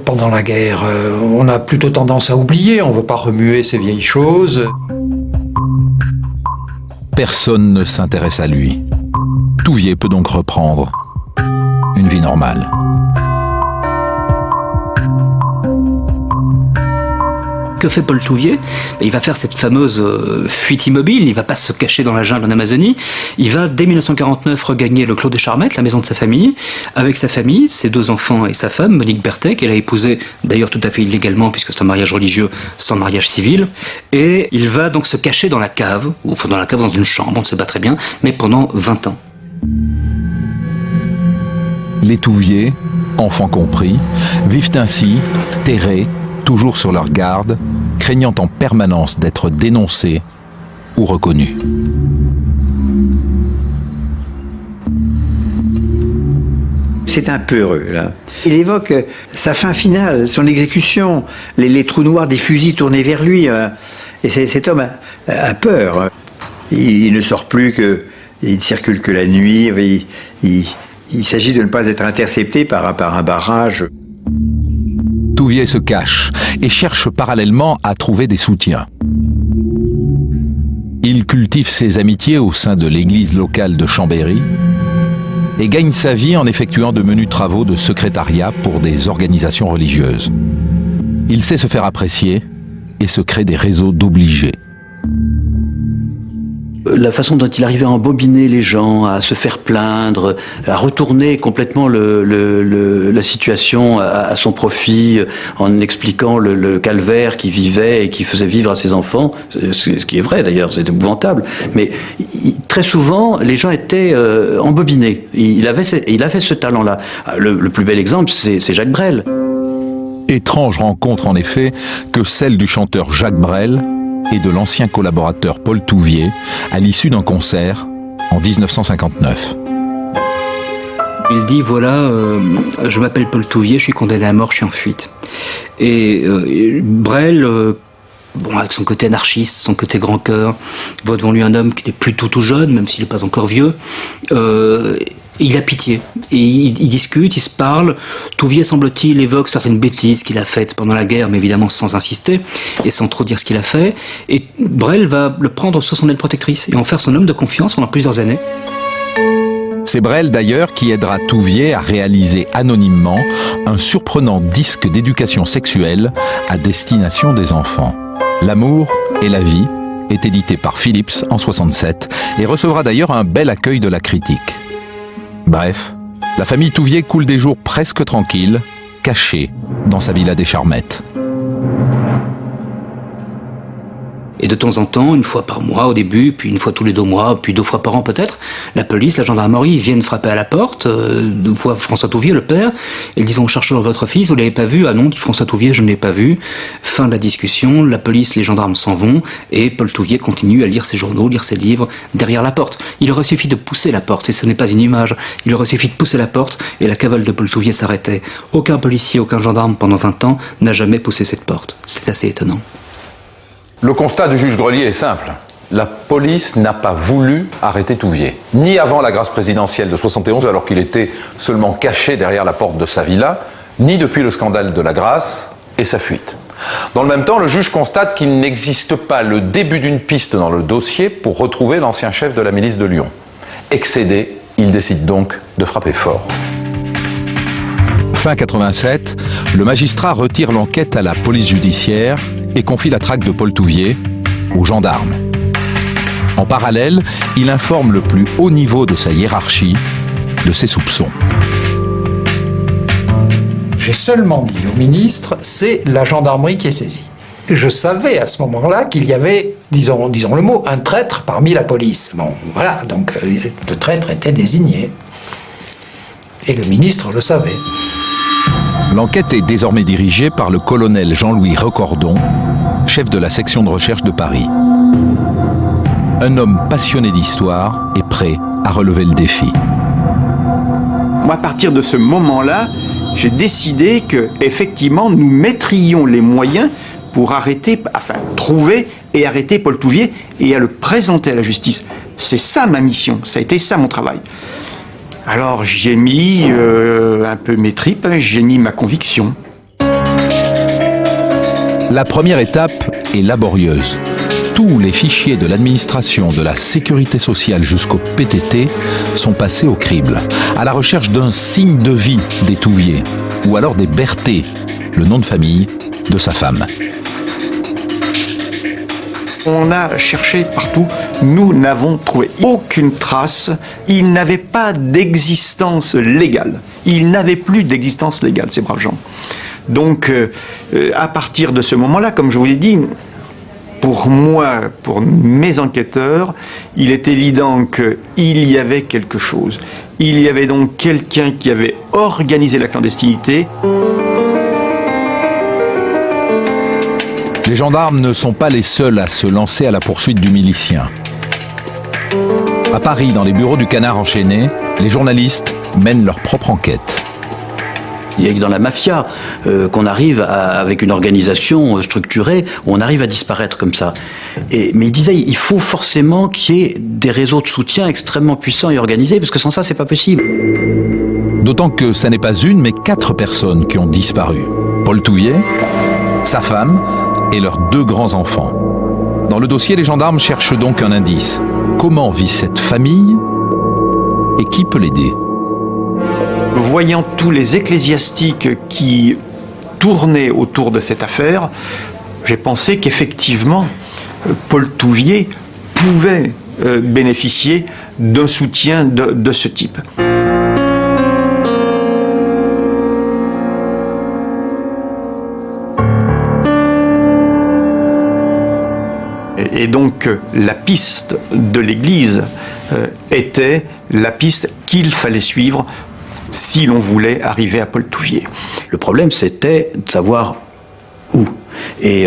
pendant la guerre. On a plutôt tendance à oublier, on ne veut pas remuer ces vieilles choses. Personne ne s'intéresse à lui. Touvier peut donc reprendre une vie normale. Que fait Paul Touvier ? Il va faire cette fameuse fuite immobile, il va pas se cacher dans la jungle en Amazonie, il va dès 1949 regagner le Clos des Charmettes, la maison de sa famille, avec sa famille, ses 2 enfants et sa femme, Monique Berthet, qu'elle a épousée d'ailleurs tout à fait illégalement puisque c'est un mariage religieux sans mariage civil, et il va donc se cacher dans la cave, ou enfin dans la cave, dans une chambre, on ne sait pas très bien, mais pendant 20 ans. Les Touviers, enfants compris, vivent ainsi, terrés, toujours sur leur garde, craignant en permanence d'être dénoncés ou reconnus. C'est un peu heureux, là. Il évoque sa fin finale, son exécution, les trous noirs des fusils tournés vers lui. Et cet homme a peur. Il ne sort plus il ne circule que la nuit. Il s'agit de ne pas être intercepté par un barrage. Touvier se cache et cherche parallèlement à trouver des soutiens. Il cultive ses amitiés au sein de l'église locale de Chambéry et gagne sa vie en effectuant de menus travaux de secrétariat pour des organisations religieuses. Il sait se faire apprécier et se crée des réseaux d'obligés. La façon dont il arrivait à embobiner les gens, à se faire plaindre, à retourner complètement la situation à son profit, en expliquant le calvaire qu'il vivait et qu'il faisait vivre à ses enfants, ce qui est vrai d'ailleurs, c'est épouvantable, mais très souvent les gens étaient embobinés. Il avait ce talent-là. Le plus bel exemple, c'est Jacques Brel. Étrange rencontre en effet que celle du chanteur Jacques Brel et de l'ancien collaborateur Paul Touvier à l'issue d'un concert en 1959. Il dit voilà, je m'appelle Paul Touvier, je suis condamné à mort, je suis en fuite. Et Brel, avec son côté anarchiste, son côté grand cœur, voit devant lui un homme qui est plutôt tout jeune, même s'il n'est pas encore vieux. Il a pitié. Et il discute, il se parle. Touvier, semble-t-il, évoque certaines bêtises qu'il a faites pendant la guerre, mais évidemment sans insister et sans trop dire ce qu'il a fait. Et Brel va le prendre sous son aile protectrice et en faire son homme de confiance pendant plusieurs années. C'est Brel d'ailleurs qui aidera Touvier à réaliser anonymement un surprenant disque d'éducation sexuelle à destination des enfants. L'amour et la vie est édité par Philips en 1967 et recevra d'ailleurs un bel accueil de la critique. Bref, la famille Touvier coule des jours presque tranquilles, cachée dans sa villa des Charmettes. Et de temps en temps, une fois par mois au début, puis une fois tous les 2 mois, puis 2 fois par an peut-être, la police, la gendarmerie viennent frapper à la porte, voient François Touvier, le père, et ils disent on cherche votre fils, vous l'avez pas vu ? Ah non, dit François Touvier, je ne l'ai pas vu. Fin de la discussion, la police, les gendarmes s'en vont, et Paul Touvier continue à lire ses journaux, lire ses livres derrière la porte. Il aurait suffi de pousser la porte, et ce n'est pas une image, il aurait suffi de pousser la porte, et la cavale de Paul Touvier s'arrêtait. Aucun policier, aucun gendarme pendant 20 ans n'a jamais poussé cette porte. C'est assez étonnant. Le constat du juge Grelier est simple. La police n'a pas voulu arrêter Touvier. Ni avant la grâce présidentielle de 1971, alors qu'il était seulement caché derrière la porte de sa villa, ni depuis le scandale de la grâce et sa fuite. Dans le même temps, le juge constate qu'il n'existe pas le début d'une piste dans le dossier pour retrouver l'ancien chef de la milice de Lyon. Excédé, il décide donc de frapper fort. Fin 87, le magistrat retire l'enquête à la police judiciaire et confie la traque de Paul Touvier aux gendarmes. En parallèle, il informe le plus haut niveau de sa hiérarchie de ses soupçons. J'ai seulement dit au ministre, c'est la gendarmerie qui est saisie. Je savais à ce moment-là qu'il y avait, disons le mot, un traître parmi la police. Bon, voilà, donc le traître était désigné. Et le ministre le savait. L'enquête est désormais dirigée par le colonel Jean-Louis Recordon, chef de la section de recherche de Paris. Un homme passionné d'histoire et prêt à relever le défi. Moi, à partir de ce moment-là, j'ai décidé que, effectivement, nous mettrions les moyens pour trouver et arrêter Paul Touvier et à le présenter à la justice. C'est ça ma mission, ça a été ça mon travail. Alors j'ai mis un peu mes tripes, j'ai mis ma conviction. La première étape est laborieuse. Tous les fichiers de l'administration de la sécurité sociale jusqu'au PTT sont passés au crible, à la recherche d'un signe de vie des Touvier, ou alors des Berthet, le nom de famille de sa femme. On a cherché partout, nous n'avons trouvé aucune trace. Ils n'avaient pas d'existence légale. Ils n'avaient plus d'existence légale, ces braves gens. Donc, à partir de ce moment-là, comme je vous l'ai dit, pour moi, pour mes enquêteurs, il est évident qu'il y avait quelque chose. Il y avait donc quelqu'un qui avait organisé la clandestinité. Les gendarmes ne sont pas les seuls à se lancer à la poursuite du milicien. À Paris, dans les bureaux du Canard enchaîné, les journalistes mènent leur propre enquête. Il y a que dans la mafia qu'on arrive avec une organisation structurée, où on arrive à disparaître comme ça. Mais il disait, il faut forcément qu'il y ait des réseaux de soutien extrêmement puissants et organisés, parce que sans ça, c'est pas possible. D'autant que ça n'est pas une, mais 4 personnes qui ont disparu. Paul Touvier, sa femme et leurs 2 grands-enfants. Dans le dossier, les gendarmes cherchent donc un indice. Comment vit cette famille et qui peut l'aider ? Voyant tous les ecclésiastiques qui tournaient autour de cette affaire, j'ai pensé qu'effectivement, Paul Touvier pouvait bénéficier d'un soutien de ce type. Et donc la piste de l'Église était la piste qu'il fallait suivre si l'on voulait arriver à Paul Touvier. Le problème, c'était de savoir où. Et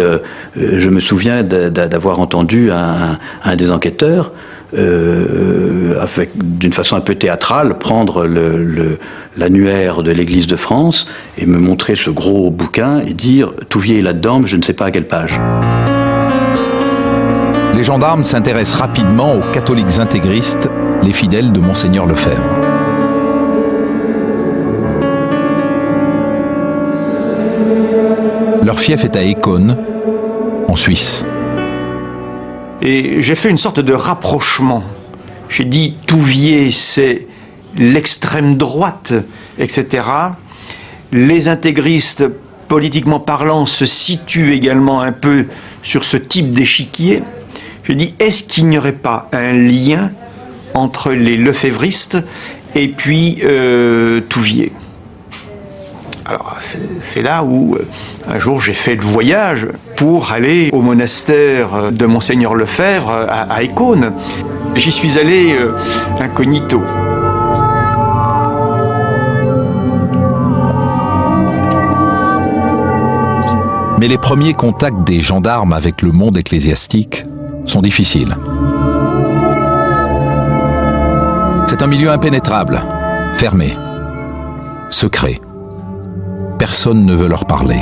je me souviens d'avoir entendu un des enquêteurs, d'une façon un peu théâtrale, prendre l'annuaire de l'Église de France et me montrer ce gros bouquin et dire « Touvier est là-dedans, mais je ne sais pas à quelle page ». Les gendarmes s'intéressent rapidement aux catholiques intégristes, les fidèles de Monseigneur Lefebvre. Leur fief est à Écône, en Suisse. Et j'ai fait une sorte de rapprochement. J'ai dit Touvier, c'est l'extrême droite, etc. Les intégristes, politiquement parlant, se situent également un peu sur ce type d'échiquier. J'ai dit, est-ce qu'il n'y aurait pas un lien entre les lefévristes et puis Touvier ? Alors c'est là où un jour j'ai fait le voyage pour aller au monastère de Monseigneur Lefebvre à Écône. J'y suis allé incognito. Mais les premiers contacts des gendarmes avec le monde ecclésiastique sont difficiles. C'est un milieu impénétrable, fermé, secret. Personne ne veut leur parler.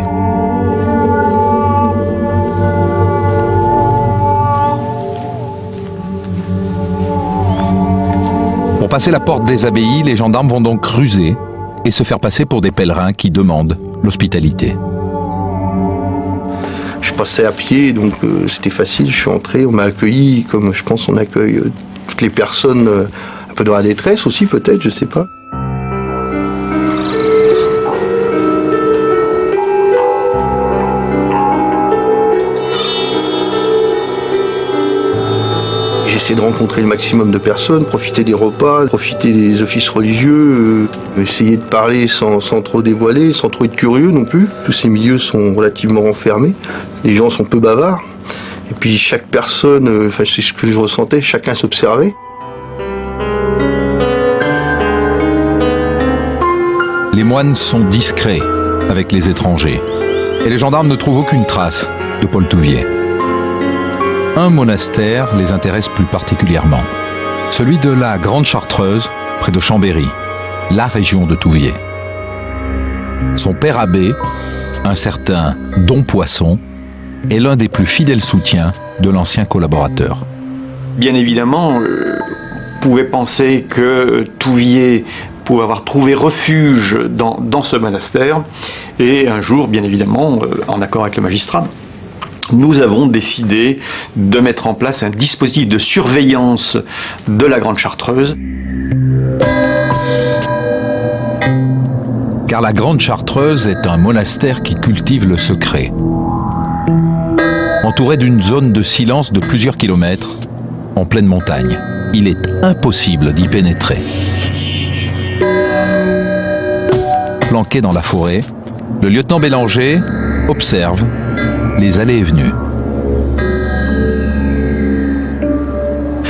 Pour passer la porte des abbayes, les gendarmes vont donc cruiser et se faire passer pour des pèlerins qui demandent l'hospitalité. Je passais à pied, donc c'était facile, je suis entré, on m'a accueilli comme je pense on accueille toutes les personnes un peu dans la détresse aussi peut-être, je sais pas. J'essaie de rencontrer le maximum de personnes, profiter des repas, profiter des offices religieux, essayer de parler sans trop dévoiler, sans trop être curieux non plus. Tous ces milieux sont relativement renfermés, les gens sont peu bavards. Et puis chaque personne, c'est ce que je ressentais, chacun s'observait. Les moines sont discrets avec les étrangers et les gendarmes ne trouvent aucune trace de Paul Touvier. Un monastère les intéresse plus particulièrement, celui de la Grande Chartreuse, près de Chambéry, la région de Touvier. Son père abbé, un certain Don Poisson, est l'un des plus fidèles soutiens de l'ancien collaborateur. Bien évidemment, on pouvait penser que Touvier pouvait avoir trouvé refuge dans ce monastère, et un jour, bien évidemment, en accord avec le magistrat, nous avons décidé de mettre en place un dispositif de surveillance de la Grande Chartreuse. Car la Grande Chartreuse est un monastère qui cultive le secret. En entouré d'une zone de silence de plusieurs kilomètres, en pleine montagne. Il est impossible d'y pénétrer. Planqué dans la forêt, le lieutenant Bélanger observe les allées et venues.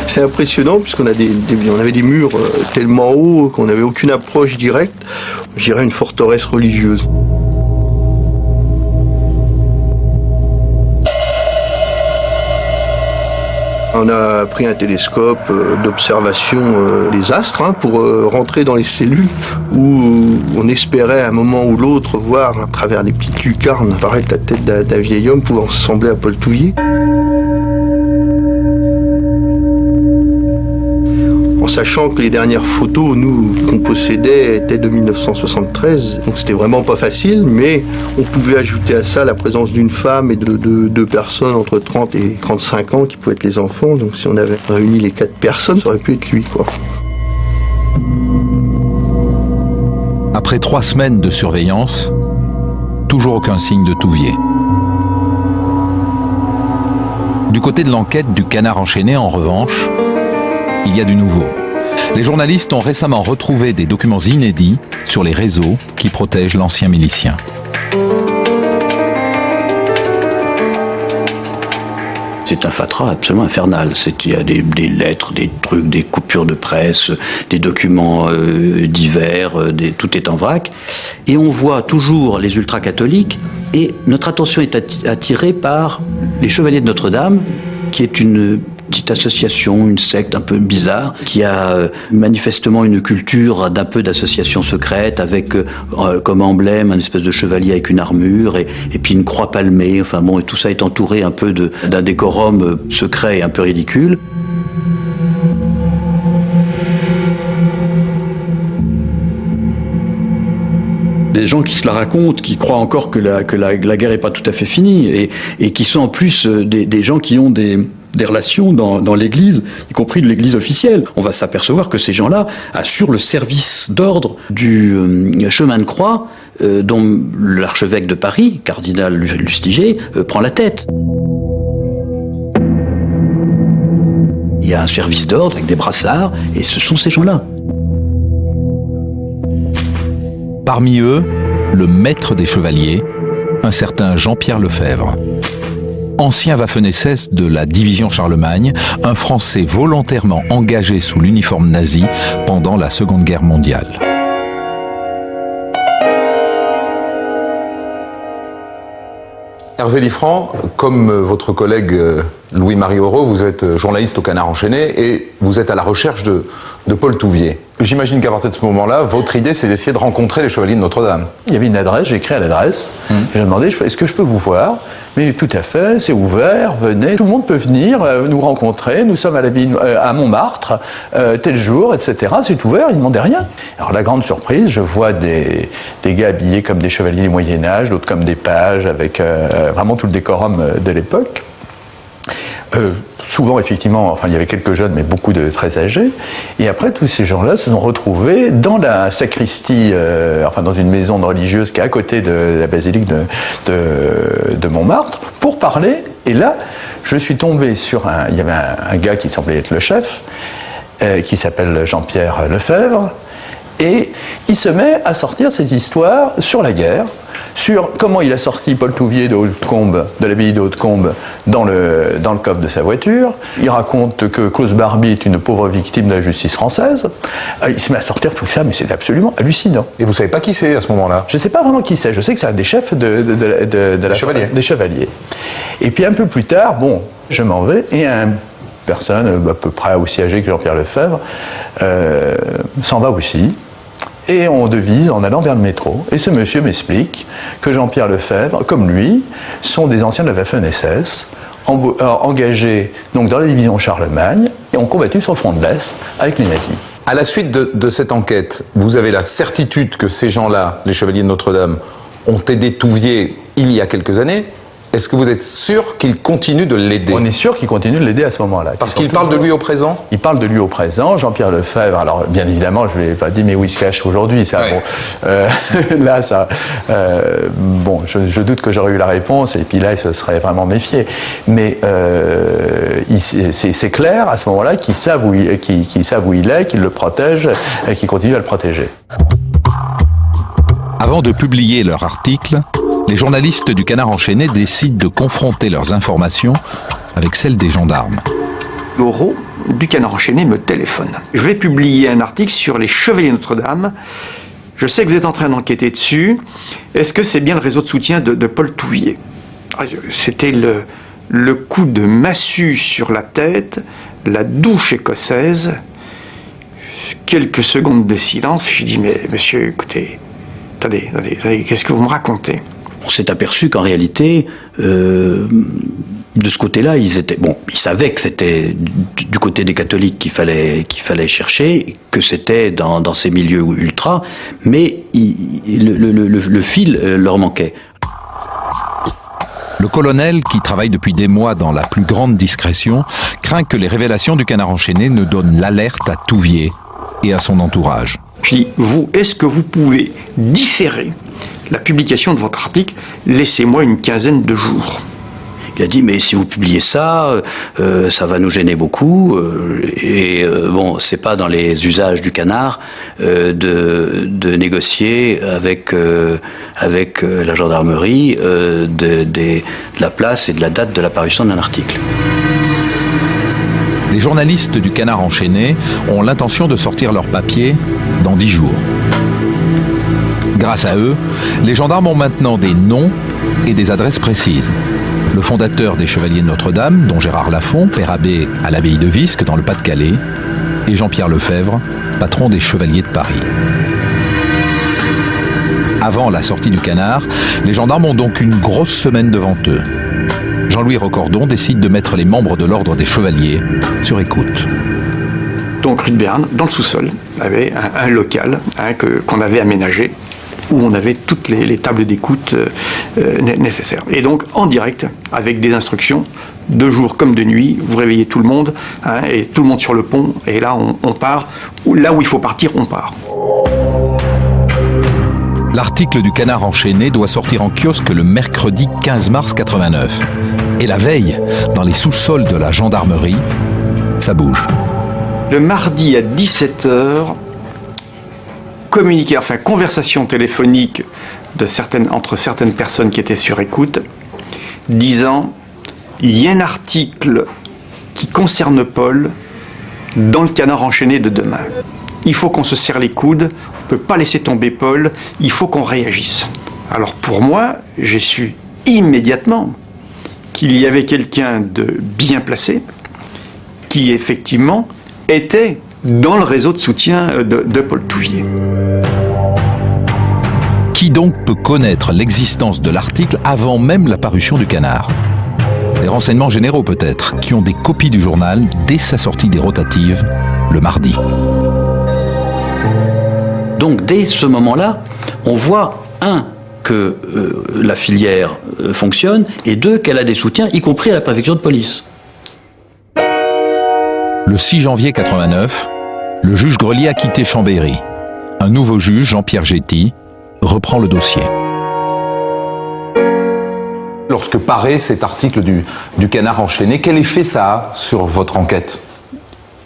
C'est impressionnant puisqu'on a on avait des murs tellement hauts qu'on n'avait aucune approche directe. Je dirais une forteresse religieuse. On a pris un télescope d'observation des astres pour rentrer dans les cellules où on espérait à un moment ou l'autre voir à travers des petites lucarnes apparaître la tête d'un vieil homme pouvant ressembler à Paul Touvier. En sachant que les dernières photos, nous, qu'on possédait étaient de 1973, donc c'était vraiment pas facile, mais on pouvait ajouter à ça la présence d'une femme et de deux personnes entre 30 et 35 ans qui pouvaient être les enfants, donc si on avait réuni les 4 personnes, ça aurait pu être lui, quoi. Après 3 semaines de surveillance, toujours aucun signe de Touvier. Du côté de l'enquête du Canard enchaîné, en revanche, il y a du nouveau. Les journalistes ont récemment retrouvé des documents inédits sur les réseaux qui protègent l'ancien milicien. C'est un fatras absolument infernal. Il y a des lettres, des trucs, des coupures de presse, des documents divers, tout est en vrac. Et on voit toujours les ultra-catholiques, et notre attention est attirée par les Chevaliers de Notre-Dame, qui est une petite association, une secte un peu bizarre, qui a manifestement une culture d'un peu d'association secrète, avec comme emblème un espèce de chevalier avec une armure, et puis une croix palmée, enfin bon, et tout ça est entouré un peu d'un décorum secret et un peu ridicule. Des gens qui se la racontent, qui croient encore que la guerre n'est pas tout à fait finie, et qui sont en plus des gens qui ont des relations dans l'Église, y compris de l'Église officielle. On va s'apercevoir que ces gens-là assurent le service d'ordre du chemin de croix dont l'archevêque de Paris, cardinal Lustiger, prend la tête. Il y a un service d'ordre avec des brassards, et ce sont ces gens-là. Parmi eux, le maître des chevaliers, un certain Jean-Pierre Lefebvre. Ancien Waffen-SS de la division Charlemagne, un Français volontairement engagé sous l'uniforme nazi pendant la Seconde Guerre mondiale. Hervé Liffrand, comme votre collègue Louis-Marie Aurault, vous êtes journaliste au Canard enchaîné et vous êtes à la recherche de Paul Touvier. J'imagine qu'à partir de ce moment-là, votre idée, c'est d'essayer de rencontrer les Chevaliers de Notre-Dame. Il y avait une adresse, j'ai écrit à l'adresse, et j'ai demandé, est-ce que je peux vous voir? Mais tout à fait, c'est ouvert, venez, tout le monde peut venir nous rencontrer, nous sommes à Montmartre, tel jour, etc. C'est ouvert, ils ne demandaient rien. Alors la grande surprise, je vois des gars habillés comme des chevaliers du Moyen-Âge, d'autres comme des pages, avec vraiment tout le décorum de l'époque. Souvent, effectivement, il y avait quelques jeunes, mais beaucoup de très âgés. Et après, tous ces gens-là se sont retrouvés dans la sacristie, dans une maison religieuse qui est à côté de la basilique de Montmartre, pour parler. Et là, je suis tombé sur il y avait un gars qui semblait être le chef, qui s'appelle Jean-Pierre Lefebvre, et il se met à sortir ses histoires sur la guerre, sur comment il a sorti Paul Touvier de Hautecombe, de l'abbaye de Hautecombe, dans le coffre de sa voiture. Il raconte que Klaus Barbie est une pauvre victime de la justice française. Il se met à sortir tout ça, mais c'est absolument hallucinant. Et vous savez pas qui c'est à ce moment-là? Je sais pas vraiment qui c'est. Je sais que c'est un des chefs des chevaliers. Et puis un peu plus tard, je m'en vais, et une personne à peu près aussi âgée que Jean-Pierre Lefebvre s'en va aussi. Et on devise en allant vers le métro. Et ce monsieur m'explique que Jean-Pierre Lefebvre, comme lui, sont des anciens de la Waffen-SS, engagés donc dans la division Charlemagne, et ont combattu sur le front de l'Est avec les nazis. À la suite de cette enquête, vous avez la certitude que ces gens-là, les Chevaliers de Notre-Dame, ont aidé Touvier il y a quelques années, est-ce que vous êtes sûr qu'il continue de l'aider? On est sûr qu'il continue de l'aider à ce moment-là. Parce qu'il parle de lui au présent? Il parle de lui au présent. Jean-Pierre Lefebvre, alors bien évidemment, je ne vais pas dire mais où il se cache aujourd'hui. Ça, ouais. Bon, là, ça, bon, je doute que j'aurais eu la réponse et puis là, il se serait vraiment méfié. Mais c'est clair à ce moment-là qu'ils savent où il est, qu'ils le protègent et qu'ils continuent à le protéger. Avant de publier leur article, les journalistes du Canard enchaîné décident de confronter leurs informations avec celles des gendarmes. Moreau du Canard enchaîné me téléphone. Je vais publier un article sur les Chevaliers Notre-Dame. Je sais que vous êtes en train d'enquêter dessus. Est-ce que c'est bien le réseau de soutien de Paul Touvier? C'était le coup de massue sur la tête, la douche écossaise. Quelques secondes de silence. Je dis mais monsieur, écoutez, attendez, qu'est-ce que vous me racontez? On s'est aperçu qu'en réalité, de ce côté-là, ils savaient que c'était du côté des catholiques qu'il fallait chercher, que c'était dans ces milieux ultras, mais le fil leur manquait. Le colonel, qui travaille depuis des mois dans la plus grande discrétion, craint que les révélations du Canard enchaîné ne donnent l'alerte à Touvier et à son entourage. Puis, est-ce que vous pouvez différer la publication de votre article? Laissez-moi une quinzaine de jours. Il a dit, mais si vous publiez ça, ça va nous gêner beaucoup. Bon, c'est pas dans les usages du Canard de négocier avec la gendarmerie de la place et de la date de l'apparition d'un article. Les journalistes du Canard enchaîné ont l'intention de sortir leur papier dans 10 jours. Grâce à eux, les gendarmes ont maintenant des noms et des adresses précises. Le fondateur des Chevaliers de Notre-Dame, dont Gérard Lafont, père abbé à l'abbaye de Visque dans le Pas-de-Calais, et Jean-Pierre Lefebvre, patron des Chevaliers de Paris. Avant la sortie du Canard, les gendarmes ont donc une grosse semaine devant eux. Jean-Louis Recordon décide de mettre les membres de l'ordre des Chevaliers sur écoute. Donc rue de Berne, dans le sous-sol, avait un local qu'on avait aménagé, où on avait toutes les tables d'écoute nécessaires. Et donc, en direct, avec des instructions, de jour comme de nuit, vous réveillez tout le monde, et tout le monde sur le pont, et là, on part. Là où il faut partir, on part. L'article du Canard enchaîné doit sortir en kiosque le mercredi 15 mars 89. Et la veille, dans les sous-sols de la gendarmerie, ça bouge. Le mardi à 17h, conversation téléphonique entre certaines personnes qui étaient sur écoute, disant il y a un article qui concerne Paul dans le Canard enchaîné de demain. Il faut qu'on se serre les coudes, on ne peut pas laisser tomber Paul, il faut qu'on réagisse. Alors pour moi, j'ai su immédiatement qu'il y avait quelqu'un de bien placé qui effectivement était dans le réseau de soutien de Paul Touvier. Qui donc peut connaître l'existence de l'article avant même la parution du Canard? Les renseignements généraux peut-être, qui ont des copies du journal dès sa sortie des rotatives, le mardi. Donc dès ce moment-là, on voit, que la filière fonctionne, et deux, qu'elle a des soutiens, y compris à la préfecture de police. Le 6 janvier 89, le juge Grelier a quitté Chambéry. Un nouveau juge, Jean-Pierre Getty, reprend le dossier. Lorsque paraît cet article du Canard enchaîné, quel effet ça a sur votre enquête?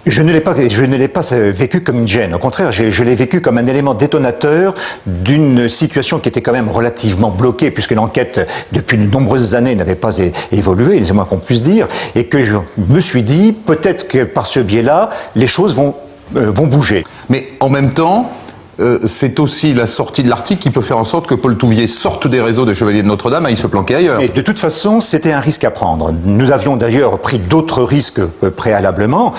Je ne l'ai pas vécu comme une gêne. Au contraire, je l'ai vécu comme un élément détonateur d'une situation qui était quand même relativement bloquée, puisque l'enquête, depuis de nombreuses années, n'avait pas évolué, c'est moins qu'on puisse dire, et que je me suis dit, peut-être que par ce biais-là, les choses vont bouger. Mais en même temps, c'est aussi la sortie de l'article qui peut faire en sorte que Paul Touvier sorte des réseaux des Chevaliers de Notre-Dame et il se planquer ailleurs. Et de toute façon, c'était un risque à prendre. Nous avions d'ailleurs pris d'autres risques préalablement,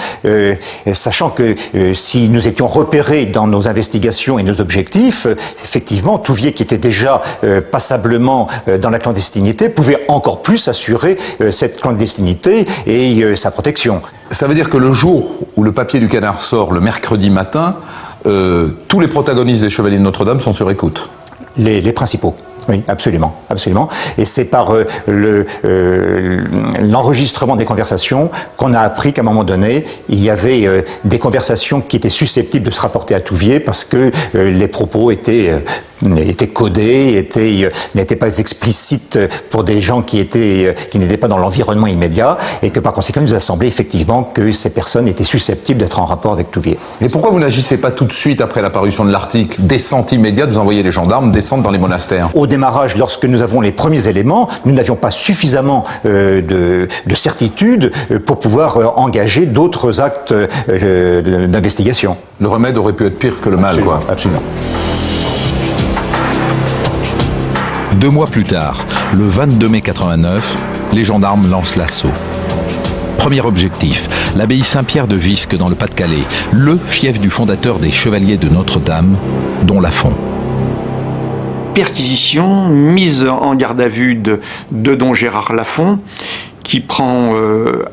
sachant que si nous étions repérés dans nos investigations et nos objectifs, effectivement, Touvier, qui était déjà passablement dans la clandestinité, pouvait encore plus assurer cette clandestinité et sa protection. Ça veut dire que le jour où le papier du Canard sort, le mercredi matin, tous les protagonistes des Chevaliers de Notre-Dame sont sur écoute. Les principaux. Oui, absolument, absolument. Et c'est par l'enregistrement des conversations qu'on a appris qu'à un moment donné, il y avait des conversations qui étaient susceptibles de se rapporter à Touvier parce que les propos étaient codés, n'étaient pas explicites pour des gens qui n'étaient pas dans l'environnement immédiat, et que par conséquent, il nous a semblé effectivement que ces personnes étaient susceptibles d'être en rapport avec Touvier. Mais pourquoi vous n'agissez pas tout de suite après l'apparition de l'article? Descente immédiate, vous envoyez les gendarmes descendre dans les monastères. Au démarrage, lorsque nous avons les premiers éléments, nous n'avions pas suffisamment de certitude pour pouvoir engager d'autres actes d'investigation. Le remède aurait pu être pire que le mal, absolument, quoi. Absolument. 2 mois plus tard, le 22 mai 89, les gendarmes lancent l'assaut. Premier objectif, l'abbaye Saint-Pierre de Visque dans le Pas-de-Calais, le fief du fondateur des Chevaliers de Notre-Dame, Don Lafont. Perquisition, mise en garde à vue de Don Gérard Lafont, qui prend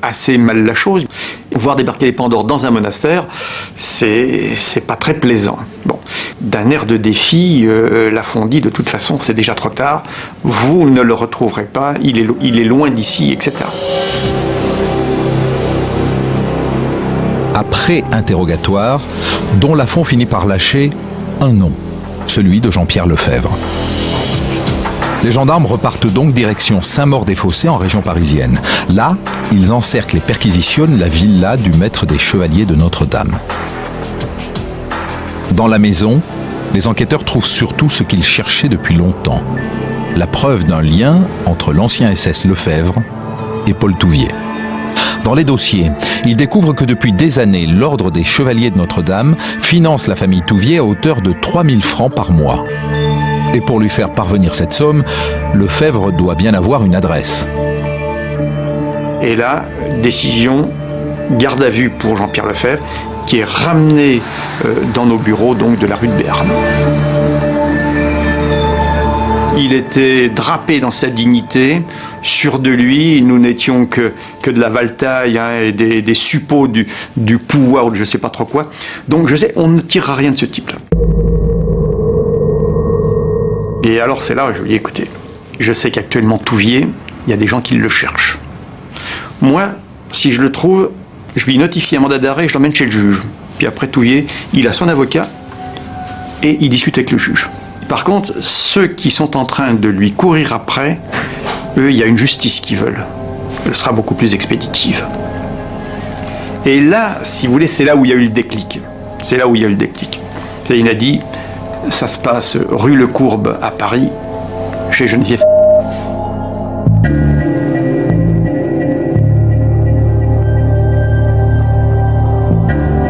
assez mal la chose. Voir débarquer les Pandores dans un monastère, c'est pas très plaisant. Bon, d'un air de défi, Lafont dit de toute façon c'est déjà trop tard, vous ne le retrouverez pas, il est loin d'ici, etc. Après interrogatoire, Don Lafont finit par lâcher un nom, celui de Jean-Pierre Lefebvre. Les gendarmes repartent donc direction Saint-Maur-des-Fossés en région parisienne. Là, ils encerclent et perquisitionnent la villa du maître des Chevaliers de Notre-Dame. Dans la maison, les enquêteurs trouvent surtout ce qu'ils cherchaient depuis longtemps. La preuve d'un lien entre l'ancien SS Lefebvre et Paul Touvier. Dans les dossiers, ils découvrent que depuis des années, l'Ordre des Chevaliers de Notre-Dame finance la famille Touvier à hauteur de 3 000 francs par mois. Et pour lui faire parvenir cette somme, Lefebvre doit bien avoir une adresse. Et là, décision, garde à vue pour Jean-Pierre Lefebvre, qui est ramené dans nos bureaux donc de la rue de Béarn. Il était drapé dans sa dignité, sûr de lui, nous n'étions que de la valtaille et des suppôts du pouvoir ou de je ne sais pas trop quoi. Donc je sais, on ne tirera rien de ce type-là. Et alors c'est là où je lui dis, écoutez, je sais qu'actuellement Touvier, il y a des gens qui le cherchent. Moi, si je le trouve, je lui notifie un mandat d'arrêt et je l'emmène chez le juge. Puis après Touvier, il a son avocat et il discute avec le juge. Par contre, ceux qui sont en train de lui courir après, eux, il y a une justice qu'ils veulent. Elle sera beaucoup plus expéditive. Et là, si vous voulez, c'est là où il y a eu le déclic. C'est là où il y a eu le déclic. Il a dit, ça se passe rue Le Courbe à Paris, chez Geneviève.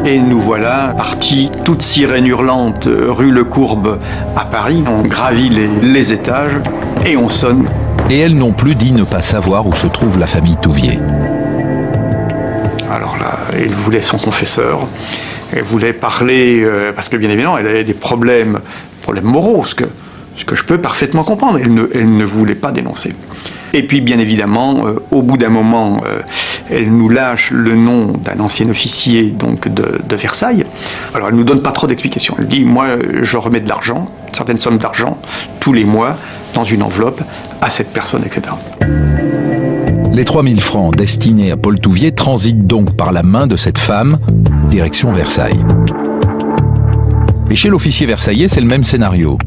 Et nous voilà partis, toute sirène hurlante, rue Le Courbe à Paris. On gravit les étages et on sonne. Et elle non plus dit ne pas savoir où se trouve la famille Touvier. Alors là, elle voulait son confesseur. Elle voulait parler, parce que bien évidemment, elle avait des problèmes moraux, ce que je peux parfaitement comprendre. Elle ne voulait pas dénoncer. Et puis, bien évidemment, au bout d'un moment, elle nous lâche le nom d'un ancien officier donc de Versailles. Alors, elle ne nous donne pas trop d'explications. Elle dit, moi, je remets de l'argent, une certaine somme d'argent, tous les mois, dans une enveloppe, à cette personne, etc. Les 3 000 francs destinés à Paul Touvier transitent donc par la main de cette femme, direction Versailles. Et chez l'officier versaillais, c'est le même scénario.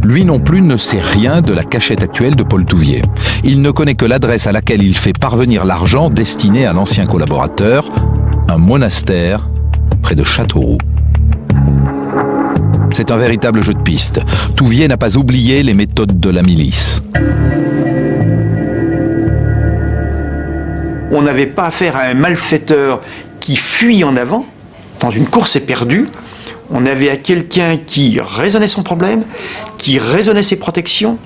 Lui non plus ne sait rien de la cachette actuelle de Paul Touvier. Il ne connaît que l'adresse à laquelle il fait parvenir l'argent destiné à l'ancien collaborateur, un monastère près de Châteauroux. C'est un véritable jeu de piste. Touvier n'a pas oublié les méthodes de la milice. On n'avait pas affaire à un malfaiteur qui fuit en avant, dans une course éperdue. On avait à quelqu'un qui raisonnait son problème, qui raisonnait ses protections.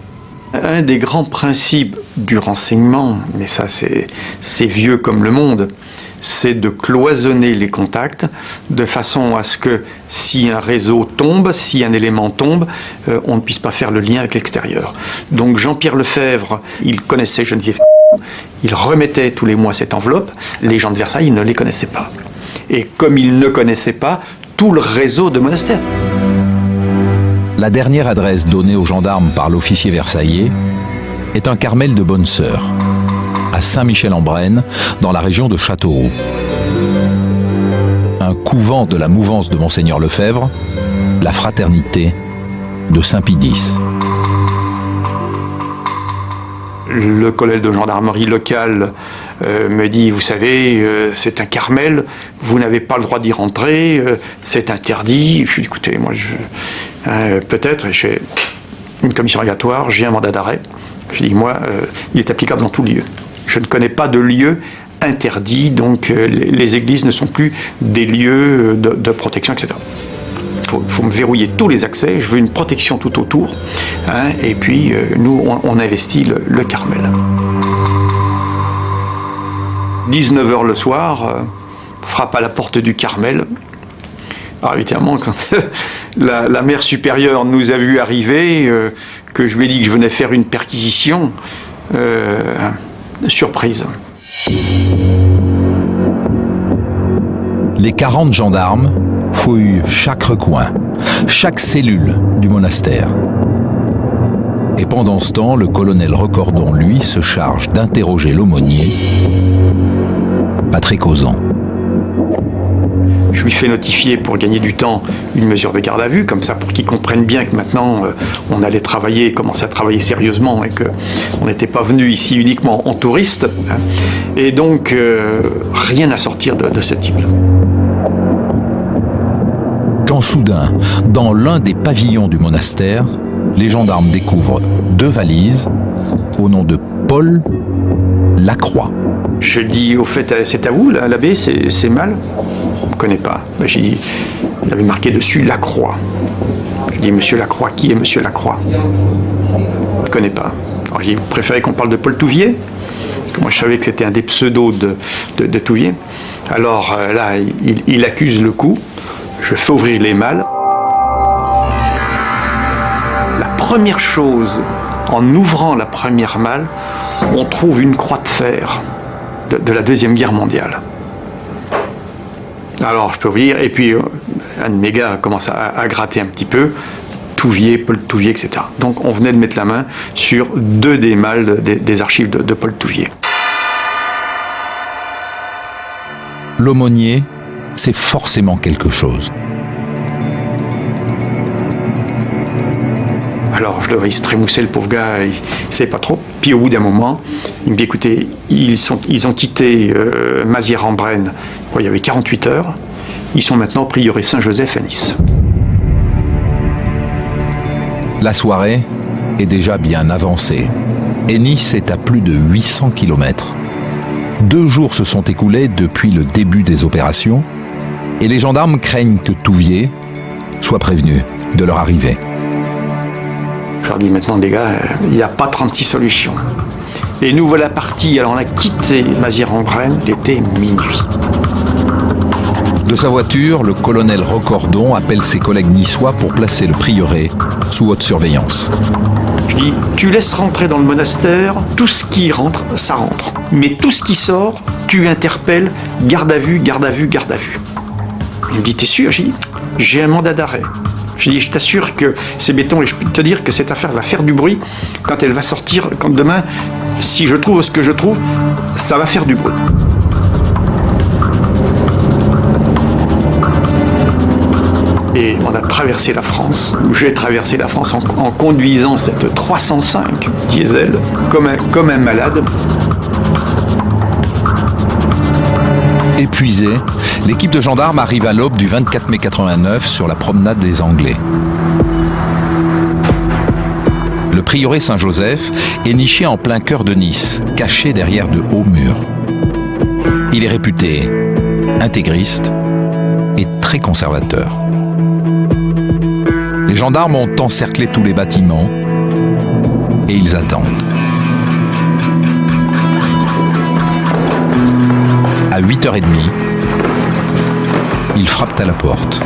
Un des grands principes du renseignement, mais ça c'est vieux comme le monde, c'est de cloisonner les contacts de façon à ce que si un réseau tombe, si un élément tombe, on ne puisse pas faire le lien avec l'extérieur. Donc Jean-Pierre Lefebvre, il connaissait Geneviève, il remettait tous les mois cette enveloppe, les gens de Versailles ne les connaissaient pas. Et comme ils ne connaissaient pas tout le réseau de monastères. La dernière adresse donnée aux gendarmes par l'officier versaillais est un Carmel de Bonne Sœur, à Saint-Michel-en-Brenne, dans la région de Châteauroux. Un couvent de la mouvance de Monseigneur Lefebvre, la Fraternité de Saint-Pie-X. Le colonel de gendarmerie locale me dit, vous savez, c'est un Carmel, vous n'avez pas le droit d'y rentrer, c'est interdit. Je lui dis, écoutez, moi, peut-être, je fais une commission rogatoire, j'ai un mandat d'arrêt. Je lui dis, moi, il est applicable dans tout lieu. Je ne connais pas de lieu interdit, donc les églises ne sont plus des lieux de protection, etc. Il faut me verrouiller tous les accès, je veux une protection tout autour, hein, et puis nous, on investit le Carmel. 19h le soir, frappe à la porte du Carmel. Alors évidemment, quand la mère supérieure nous a vus arriver, que je lui ai dit que je venais faire une perquisition, surprise. Les 40 gendarmes fouillent chaque recoin, chaque cellule du monastère. Et pendant ce temps, le colonel Recordon, lui, se charge d'interroger l'aumônier, pas très causant. Je lui fais notifier, pour gagner du temps, une mesure de garde à vue, comme ça, pour qu'il comprenne bien que maintenant, on allait travailler, commencer à travailler sérieusement, et qu'on n'était pas venu ici uniquement en touriste. Hein. Et donc, rien à sortir de ce type. Quand soudain, dans l'un des pavillons du monastère, les gendarmes découvrent 2 valises au nom de Paul Lacroix. Je dis, au fait, c'est à vous, l'abbé, c'est mal? Je ne connais pas. Ben, j'ai dit, il avait marqué dessus Lacroix. Je dis, monsieur Lacroix, qui est monsieur Lacroix? Je ne connais pas. Alors j'ai dit, vous préférez qu'on parle de Paul Touvier? Parce que moi, je savais que c'était un des pseudos de Touvier. Alors là, il accuse le coup. Je fais ouvrir les malles. La première chose, en ouvrant la première malle, on trouve une croix de fer de la Deuxième Guerre mondiale. Alors, je peux vous dire, et puis un de mes gars commence à gratter un petit peu, Touvier, Paul Touvier, etc. Donc, on venait de mettre la main sur 2 des malles des archives de Paul Touvier. L'aumônier, c'est forcément quelque chose. Alors, je le vois, il se trémoussait, le pauvre gars, il ne savait pas trop. Puis, au bout d'un moment, il me dit, écoutez, ils ont quitté Mazières-en-Brenne, il y avait 48 heures. Ils sont maintenant au prieuré Saint-Joseph à Nice. La soirée est déjà bien avancée. Et Nice est à plus de 800 km. 2 jours se sont écoulés depuis le début des opérations. Et les gendarmes craignent que Touvier soit prévenu de leur arrivée. Je leur dis maintenant, les gars, il n'y a pas 36 solutions. Et nous voilà partis. Alors on a quitté Mazières-en-Brenne, il était minuit. De sa voiture, le colonel Recordon appelle ses collègues niçois pour placer le prieuré sous haute surveillance. Je dis, tu laisses rentrer dans le monastère, tout ce qui rentre, ça rentre. Mais tout ce qui sort, tu interpelles, garde à vue, garde à vue, garde à vue. Il me dit, t'es sûr? J'ai dit, j'ai un mandat d'arrêt. J'ai dit, je t'assure que c'est béton et je peux te dire que cette affaire va faire du bruit quand elle va sortir, quand demain, si je trouve ce que je trouve, ça va faire du bruit. Et on a traversé la France, ou j'ai traversé la France en conduisant cette 305 diesel comme un malade. Épuisé, l'équipe de gendarmes arrive à l'aube du 24 mai 89 sur la promenade des Anglais. Le prieuré Saint-Joseph est niché en plein cœur de Nice, caché derrière de hauts murs. Il est réputé intégriste et très conservateur. Les gendarmes ont encerclé tous les bâtiments et ils attendent. À 8h30, ils frappent à la porte.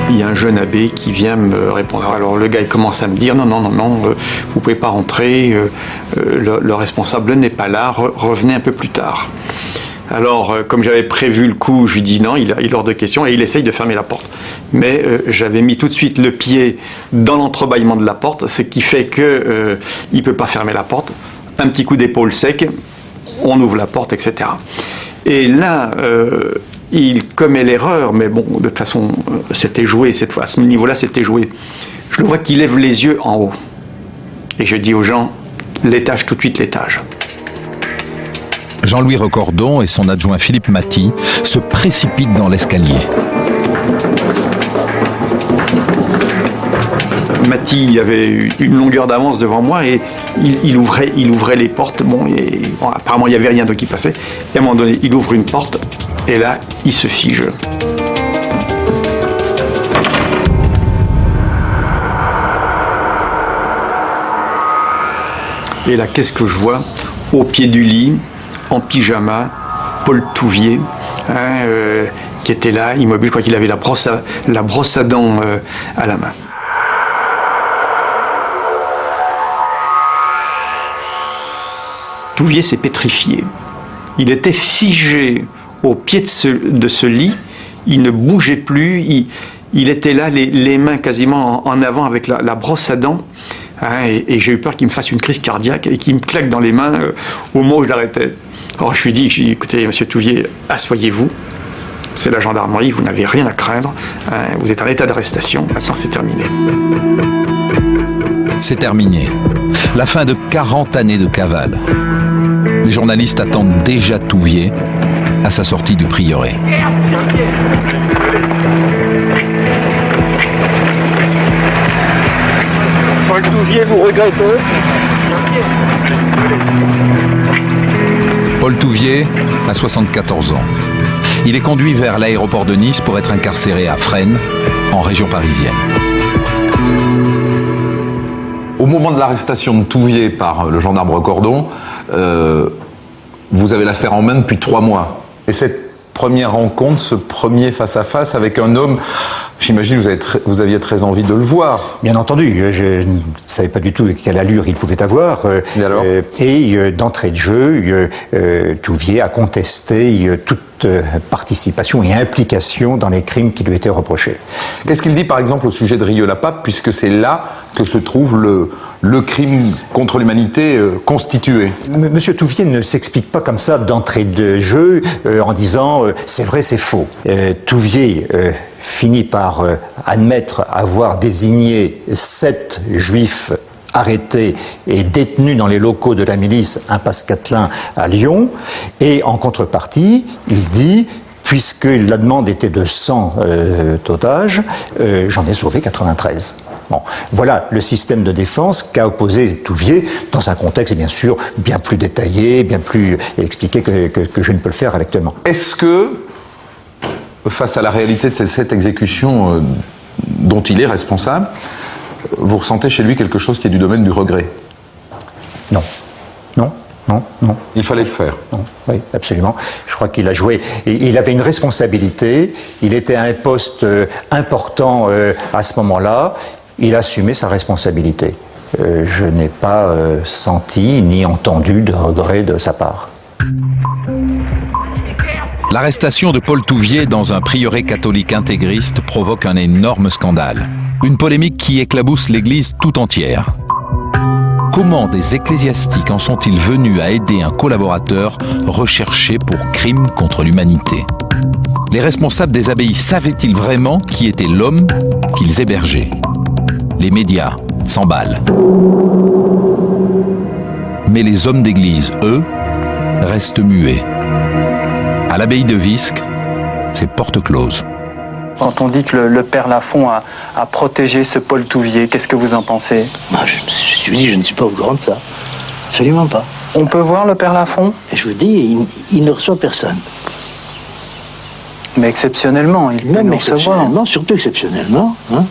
Il y a un jeune abbé qui vient me répondre. Alors le gars il commence à me dire non, vous pouvez pas rentrer, le responsable n'est pas là, revenez un peu plus tard. Alors, comme j'avais prévu le coup, je lui dis non, il est hors de question, et il essaye de fermer la porte. Mais j'avais mis tout de suite le pied dans l'entrebâillement de la porte, ce qui fait que il peut pas fermer la porte. Un petit coup d'épaule sec, on ouvre la porte, etc. Et là, il commet l'erreur, mais bon, de toute façon, c'était joué cette fois. À ce niveau-là, c'était joué. Je le vois qu'il lève les yeux en haut. Et je dis aux gens, l'étage, tout de suite l'étage. Jean-Louis Recordon et son adjoint Philippe Maty se précipitent dans l'escalier. Maty avait une longueur d'avance devant moi et il ouvrait les portes. Bon, apparemment, il n'y avait rien d'autre qui passait. Et à un moment donné, il ouvre une porte et là, il se fige. Et là, qu'est-ce que je vois? Au pied du lit, en pyjama, Paul Touvier, qui était là, immobile. Je crois qu'il avait la brosse à dents à la main. Touvier s'est pétrifié. Il était figé au pied de ce lit. Il ne bougeait plus. Il était là, les mains quasiment en avant avec la brosse à dents. Et j'ai eu peur qu'il me fasse une crise cardiaque et qu'il me claque dans les mains au moment où je l'arrêtais. Alors je lui ai dit, écoutez, monsieur Touvier, asseyez-vous. C'est la gendarmerie, vous n'avez rien à craindre. Vous êtes en état d'arrestation. Maintenant, c'est terminé. C'est terminé. La fin de 40 années de cavale. Les journalistes attendent déjà Touvier à sa sortie du prieuré. Paul Touvier, vous regrettez? Paul Touvier a 74 ans. Il est conduit vers l'aéroport de Nice pour être incarcéré à Fresnes, en région parisienne. Au moment de l'arrestation de Touvier par le gendarme Recordon, vous avez l'affaire en main depuis 3 mois. Et cette première rencontre, ce premier face-à-face avec un homme, j'imagine que vous aviez très envie de le voir. Bien entendu, je ne savais pas du tout quelle allure il pouvait avoir. Et d'entrée de jeu, Touvier a contesté toute participation et implication dans les crimes qui lui étaient reprochés. Qu'est-ce qu'il dit par exemple au sujet de Rieux-la-Pape, puisque c'est là que se trouve le crime contre l'humanité constitué? Monsieur Touvier ne s'explique pas comme ça d'entrée de jeu en disant c'est vrai, c'est faux. Touvier finit par admettre avoir désigné 7 juifs arrêté et détenu dans les locaux de la milice Impasse Catelin à Lyon. Et en contrepartie, il dit, puisque la demande était de 100 otages, j'en ai sauvé 93. Bon, voilà le système de défense qu'a opposé Touvier dans un contexte bien sûr bien plus détaillé, bien plus expliqué que je ne peux le faire actuellement. Est-ce que, face à la réalité de ces 7 exécutions dont il est responsable, vous ressentez chez lui quelque chose qui est du domaine du regret? Non. Non. Non, non. Il fallait le faire. Non, oui, absolument. Je crois qu'il a joué. Il avait une responsabilité. Il était à un poste important à ce moment-là. Il assumait sa responsabilité. Je n'ai pas senti ni entendu de regret de sa part. L'arrestation de Paul Touvier dans un prieuré catholique intégriste provoque un énorme scandale. Une polémique qui éclabousse l'Église tout entière. Comment des ecclésiastiques en sont-ils venus à aider un collaborateur recherché pour crime contre l'humanité? Les responsables des abbayes savaient-ils vraiment qui était l'homme qu'ils hébergeaient? Les médias s'emballent. Mais les hommes d'église, eux, restent muets. À l'abbaye de Visques, c'est porte close. Quand on dit que le père Lafont a protégé ce Paul Touvier, qu'est-ce que vous en pensez? Moi, je suis dit, je ne suis pas au courant de ça. Absolument pas. On peut voir le père Lafont? Et je vous dis, il ne reçoit personne. Mais exceptionnellement, il peut nous recevoir. Surtout exceptionnellement. Hein.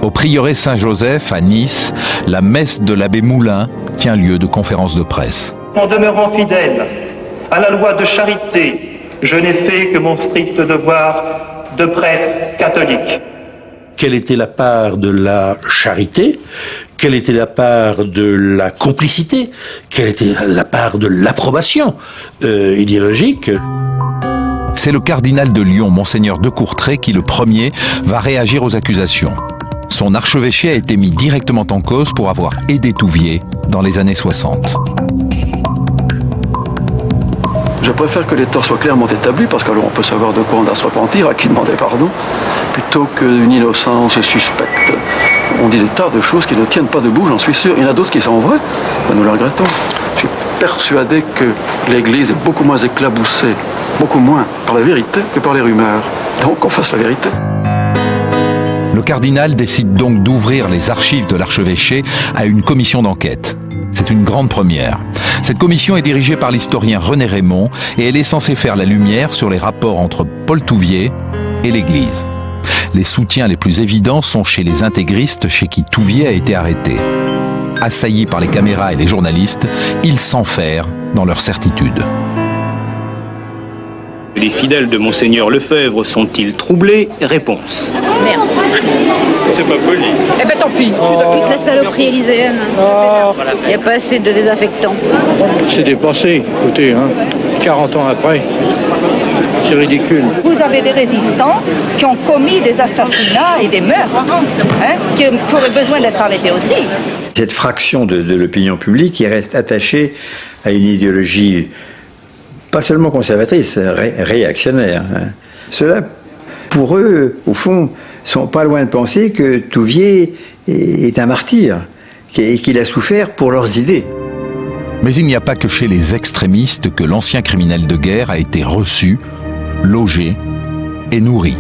Au prieuré Saint-Joseph, à Nice, la messe de l'abbé Moulin tient lieu de conférence de presse. En demeurant fidèle à la loi de charité, je n'ai fait que mon strict devoir de prêtre catholique. quelle était la part de la charité, quelle était la part de la complicité, quelle était la part de l'approbation idéologique. C'est le cardinal de Lyon, Monseigneur de Courtrai, qui le premier va réagir aux accusations. Son archevêché a été mis directement en cause pour avoir aidé Touvier dans les années 60. Je préfère que les torts soient clairement établis, parce qu'alors on peut savoir de quoi on doit se repentir, à qui demander pardon, plutôt qu'une innocence suspecte. On dit des tas de choses qui ne tiennent pas debout, j'en suis sûr. Il y en a d'autres qui sont vraies, mais nous le regrettons. Je suis persuadé que l'Église est beaucoup moins éclaboussée, beaucoup moins par la vérité que par les rumeurs. Donc qu'on fasse la vérité. Le cardinal décide donc d'ouvrir les archives de l'archevêché à une commission d'enquête. C'est une grande première. Cette commission est dirigée par l'historien René Raymond et elle est censée faire la lumière sur les rapports entre Paul Touvier et l'Église. Les soutiens les plus évidents sont chez les intégristes chez qui Touvier a été arrêté. Assaillis par les caméras et les journalistes, ils s'enferrent dans leur certitude. Les fidèles de Monseigneur Lefebvre sont-ils troublés? Réponse. Merde. C'est pas poli. Eh ben tant pis. Toute la saloperie élyséenne. Il n'y a pas assez de désinfectants. C'est dépassé, écoutez, 40 ans après, c'est ridicule. Vous avez des résistants qui ont commis des assassinats et des meurtres, qui auraient besoin d'être arrêtés aussi. Cette fraction de l'opinion publique qui reste attachée à une idéologie pas seulement conservatrice, réactionnaire. Ceux-là, pour eux, au fond, sont pas loin de penser que Touvier est un martyr et qu'il a souffert pour leurs idées. Mais il n'y a pas que chez les extrémistes que l'ancien criminel de guerre a été reçu, logé et nourri.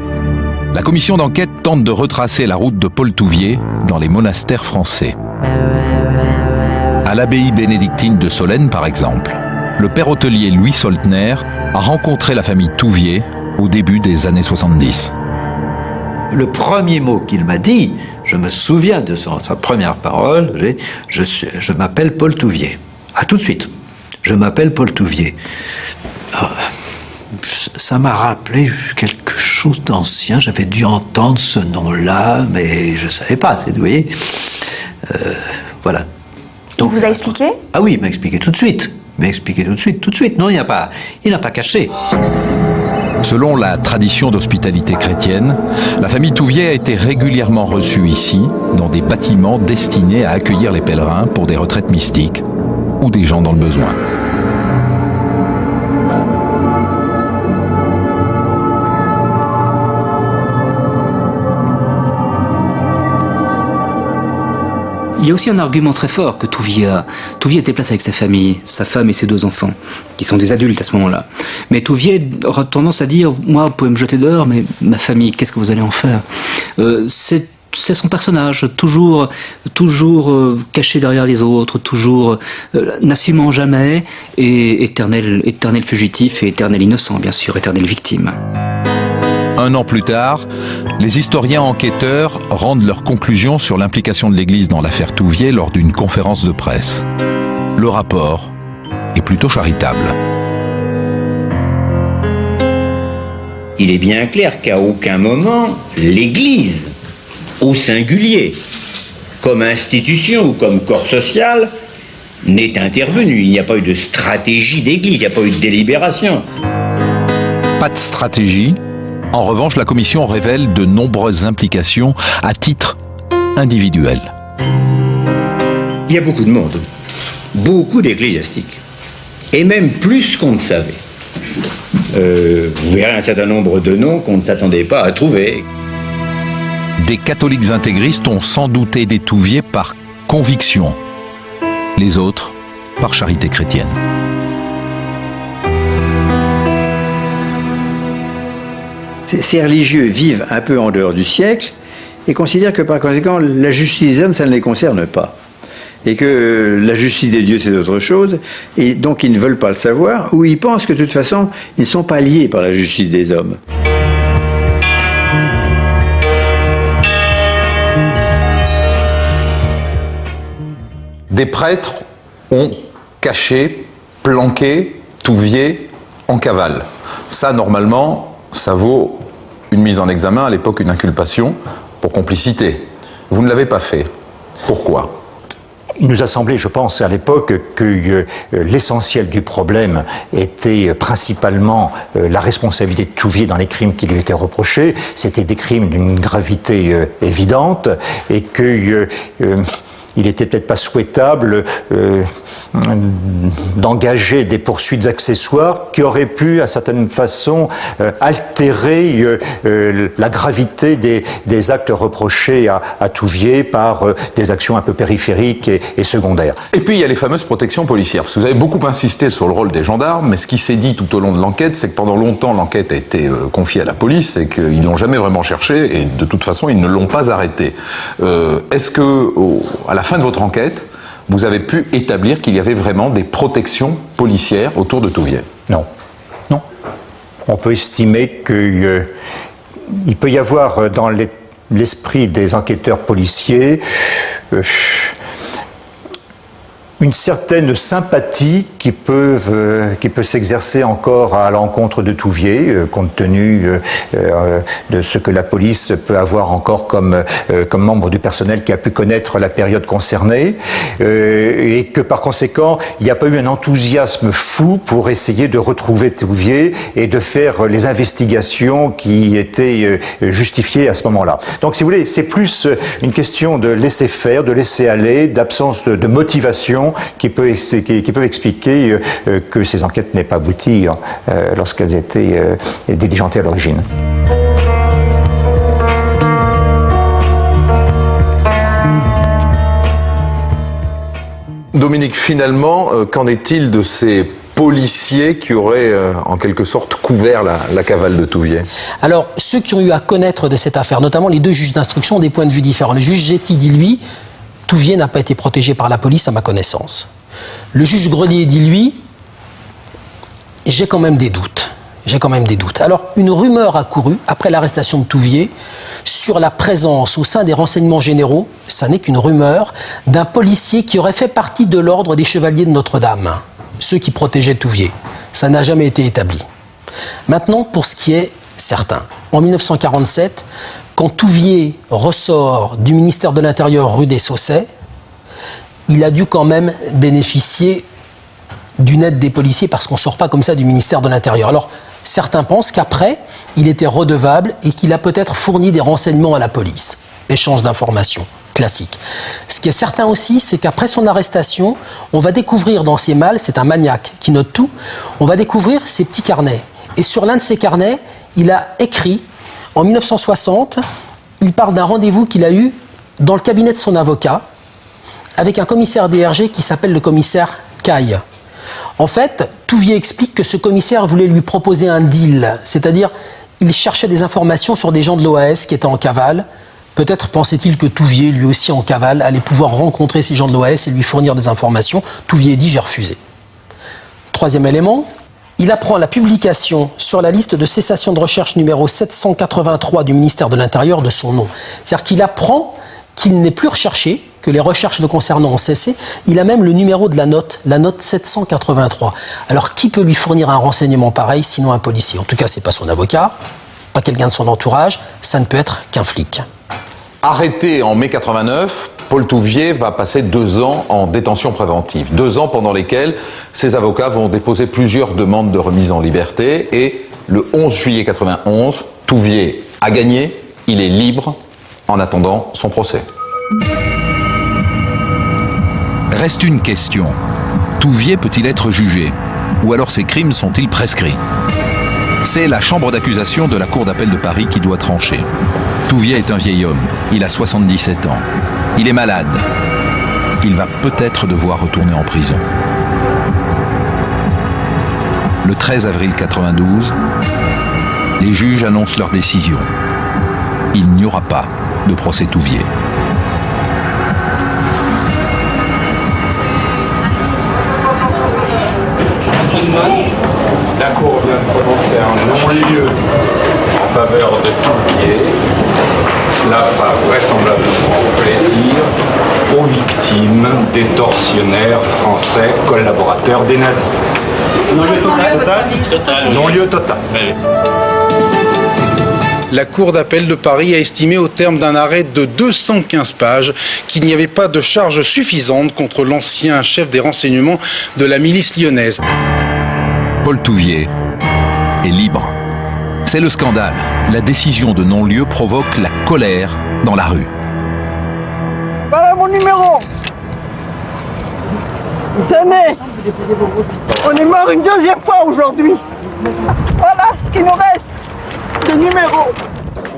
La commission d'enquête tente de retracer la route de Paul Touvier dans les monastères français. À l'abbaye bénédictine de Solesmes, par exemple, le père hôtelier Louis Soltner a rencontré la famille Touvier au début des années 70. Le premier mot qu'il m'a dit, je me souviens de sa première parole, je m'appelle Paul Touvier. Ah, tout de suite, je m'appelle Paul Touvier. Ça m'a rappelé quelque chose d'ancien, j'avais dû entendre ce nom-là, mais je ne savais pas, vous voyez. Voilà. Donc, il vous a expliqué? Ah oui, il m'a expliqué tout de suite. Tout de suite. Non, il n'a pas caché. Selon la tradition d'hospitalité chrétienne, la famille Touvier a été régulièrement reçue ici, dans des bâtiments destinés à accueillir les pèlerins pour des retraites mystiques ou des gens dans le besoin. Il y a aussi un argument très fort que Touvier a. Touvier se déplace avec sa famille, sa femme et ses 2 enfants, qui sont des adultes à ce moment-là. Mais Touvier aura tendance à dire, moi, vous pouvez me jeter dehors, mais ma famille, qu'est-ce que vous allez en faire? C'est son personnage, toujours caché derrière les autres, toujours n'assumant jamais, et éternel fugitif et éternel innocent, bien sûr, éternelle victime. Un an plus tard, les historiens enquêteurs rendent leurs conclusions sur l'implication de l'Église dans l'affaire Touvier lors d'une conférence de presse. Le rapport est plutôt charitable. Il est bien clair qu'à aucun moment, l'Église, au singulier, comme institution ou comme corps social, n'est intervenue. Il n'y a pas eu de stratégie d'Église, il n'y a pas eu de délibération. Pas de stratégie. En revanche, la commission révèle de nombreuses implications à titre individuel. Il y a beaucoup de monde, beaucoup d'ecclésiastiques, et même plus qu'on ne savait. Vous verrez un certain nombre de noms qu'on ne s'attendait pas à trouver. Des catholiques intégristes ont sans doute aidé Touvier par conviction, les autres par charité chrétienne. Ces religieux vivent un peu en dehors du siècle et considèrent que par conséquent la justice des hommes ça ne les concerne pas et que la justice des dieux c'est autre chose et donc ils ne veulent pas le savoir ou ils pensent que de toute façon ils ne sont pas liés par la justice des hommes. Des prêtres ont caché, planqué Touvier en cavale. Ça, normalement, ça vaut une mise en examen, à l'époque une inculpation, pour complicité. Vous ne l'avez pas fait. Pourquoi ? Il nous a semblé, je pense, à l'époque que l'essentiel du problème était principalement la responsabilité de Touvier dans les crimes qui lui étaient reprochés. C'était des crimes d'une gravité évidente et que il était peut-être pas souhaitable d'engager des poursuites accessoires qui auraient pu, à certaine façon, altérer la gravité des actes reprochés à Touvier par des actions un peu périphériques et secondaires. Et puis il y a les fameuses protections policières, parce que vous avez beaucoup insisté sur le rôle des gendarmes, mais ce qui s'est dit tout au long de l'enquête, c'est que pendant longtemps l'enquête a été confiée à la police et qu'ils n'ont jamais vraiment cherché, et de toute façon ils ne l'ont pas arrêté. Est-ce que, à la fin de votre enquête, vous avez pu établir qu'il y avait vraiment des protections policières autour de Touvier? Non. Non. On peut estimer qu'il peut y avoir dans l'esprit des enquêteurs policiers une certaine sympathie qui peut s'exercer encore à l'encontre de Touvier, compte tenu de ce que la police peut avoir encore comme membre du personnel qui a pu connaître la période concernée, et que par conséquent, il n'y a pas eu un enthousiasme fou pour essayer de retrouver Touvier et de faire les investigations qui étaient justifiées à ce moment-là. Donc, si vous voulez, c'est plus une question de laisser faire, de laisser aller, d'absence de motivation qui peuvent expliquer que ces enquêtes n'aient pas abouti lorsqu'elles étaient diligentées à l'origine. Dominique, finalement, qu'en est-il de ces policiers qui auraient en quelque sorte couvert la cavale de Touvier? Alors, ceux qui ont eu à connaître de cette affaire, notamment les deux juges d'instruction, ont des points de vue différents. Le juge Getty dit, lui, Touvier n'a pas été protégé par la police à ma connaissance. Le juge Grelier dit, lui, j'ai quand même des doutes. Alors, une rumeur a couru, après l'arrestation de Touvier, sur la présence au sein des renseignements généraux, ça n'est qu'une rumeur, d'un policier qui aurait fait partie de l'ordre des chevaliers de Notre-Dame, ceux qui protégeaient Touvier. Ça n'a jamais été établi. Maintenant, pour ce qui est certain, en 1947, quand Touvier ressort du ministère de l'Intérieur rue des Saussets, il a dû quand même bénéficier d'une aide des policiers parce qu'on ne sort pas comme ça du ministère de l'Intérieur. Alors, certains pensent qu'après, il était redevable et qu'il a peut-être fourni des renseignements à la police. Échange d'informations, classique. Ce qui est certain aussi, c'est qu'après son arrestation, on va découvrir dans ses malles, c'est un maniaque qui note tout, on va découvrir ses petits carnets. Et sur l'un de ces carnets, il a écrit, en 1960, il parle d'un rendez-vous qu'il a eu dans le cabinet de son avocat avec un commissaire DRG qui s'appelle le commissaire Caille. En fait, Touvier explique que ce commissaire voulait lui proposer un deal, c'est-à-dire il cherchait des informations sur des gens de l'OAS qui étaient en cavale. Peut-être pensait-il que Touvier, lui aussi en cavale, allait pouvoir rencontrer ces gens de l'OAS et lui fournir des informations. Touvier dit « j'ai refusé ». Troisième élément, il apprend la publication sur la liste de cessation de recherche numéro 783 du ministère de l'Intérieur de son nom. C'est-à-dire qu'il apprend qu'il n'est plus recherché, que les recherches le concernant ont cessé. Il a même le numéro de la note 783. Alors qui peut lui fournir un renseignement pareil sinon un policier? En tout cas, c'est pas son avocat, pas quelqu'un de son entourage, ça ne peut être qu'un flic. Arrêté en mai 89, Paul Touvier va passer 2 ans en détention préventive. 2 ans pendant lesquels ses avocats vont déposer plusieurs demandes de remise en liberté. Et le 11 juillet 91, Touvier a gagné, il est libre en attendant son procès. Reste une question. Touvier peut-il être jugé? Ou alors ses crimes sont-ils prescrits? C'est la chambre d'accusation de la Cour d'appel de Paris qui doit trancher. Touvier est un vieil homme, il a 77 ans. Il est malade. Il va peut-être devoir retourner en prison. Le 13 avril 92, les juges annoncent leur décision. Il n'y aura pas de procès Touvier. La Cour vient de prononcer un non-lieu en faveur de Touvier. Cela fera vraisemblablement plaisir aux victimes des tortionnaires français collaborateurs des nazis. Non-lieu total. Non-lieu total. La Cour d'appel de Paris a estimé au terme d'un arrêt de 215 pages qu'il n'y avait pas de charge suffisante contre l'ancien chef des renseignements de la milice lyonnaise. Paul Touvier est libre. C'est le scandale. La décision de non-lieu provoque la colère dans la rue. Voilà mon numéro. Tenez, on est mort une deuxième fois aujourd'hui. Voilà ce qu'il nous reste de numéro.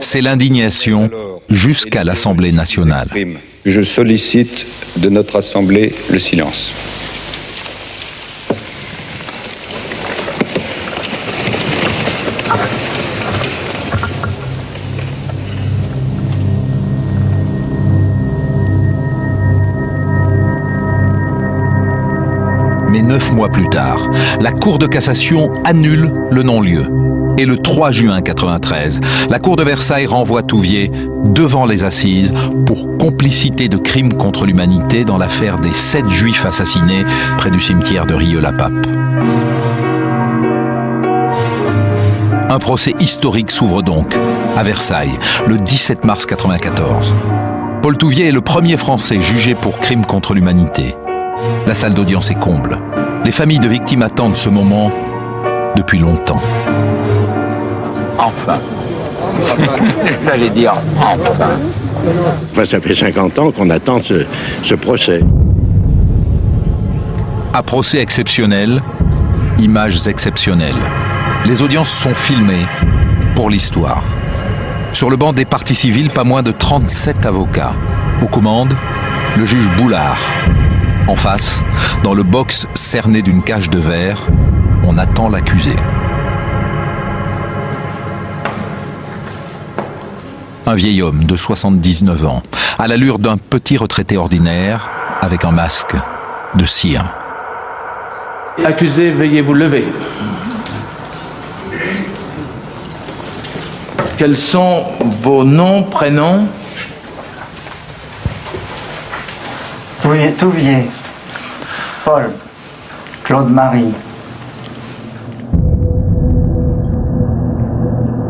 C'est l'indignation jusqu'à l'Assemblée nationale. Je sollicite de notre Assemblée le silence. Mais 9 mois plus tard, la Cour de cassation annule le non-lieu. Et le 3 juin 1993, la Cour de Versailles renvoie Touvier devant les assises pour complicité de crimes contre l'humanité dans l'affaire des 7 juifs assassinés près du cimetière de Rieux-la-Pape. Un procès historique s'ouvre donc à Versailles le 17 mars 1994. Paul Touvier est le premier Français jugé pour crimes contre l'humanité. La salle d'audience est comble. Les familles de victimes attendent ce moment depuis longtemps. Enfin. J'allais dire enfin. Ça fait 50 ans qu'on attend ce procès. À procès exceptionnel, images exceptionnelles. Les audiences sont filmées pour l'histoire. Sur le banc des parties civiles, pas moins de 37 avocats. Aux commandes, le juge Boulard. En face, dans le box cerné d'une cage de verre, on attend l'accusé. Un vieil homme de 79 ans, à l'allure d'un petit retraité ordinaire, avec un masque de cire. Accusé, veuillez vous lever. Quels sont vos noms, prénoms? Touvier, Paul, Claude-Marie.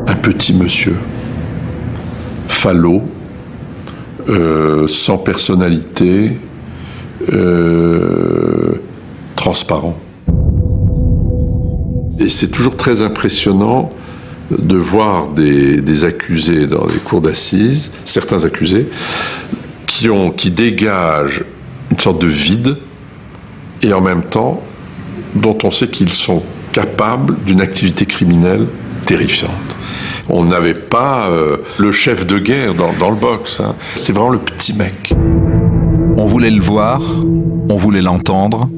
Un petit monsieur, falot, sans personnalité, transparent. Et c'est toujours très impressionnant de voir des accusés dans les cours d'assises, certains accusés, qui dégagent une sorte de vide, et en même temps, dont on sait qu'ils sont capables d'une activité criminelle terrifiante. On n'avait pas le chef de guerre dans le box, hein. C'est vraiment le petit mec. On voulait le voir, on voulait l'entendre,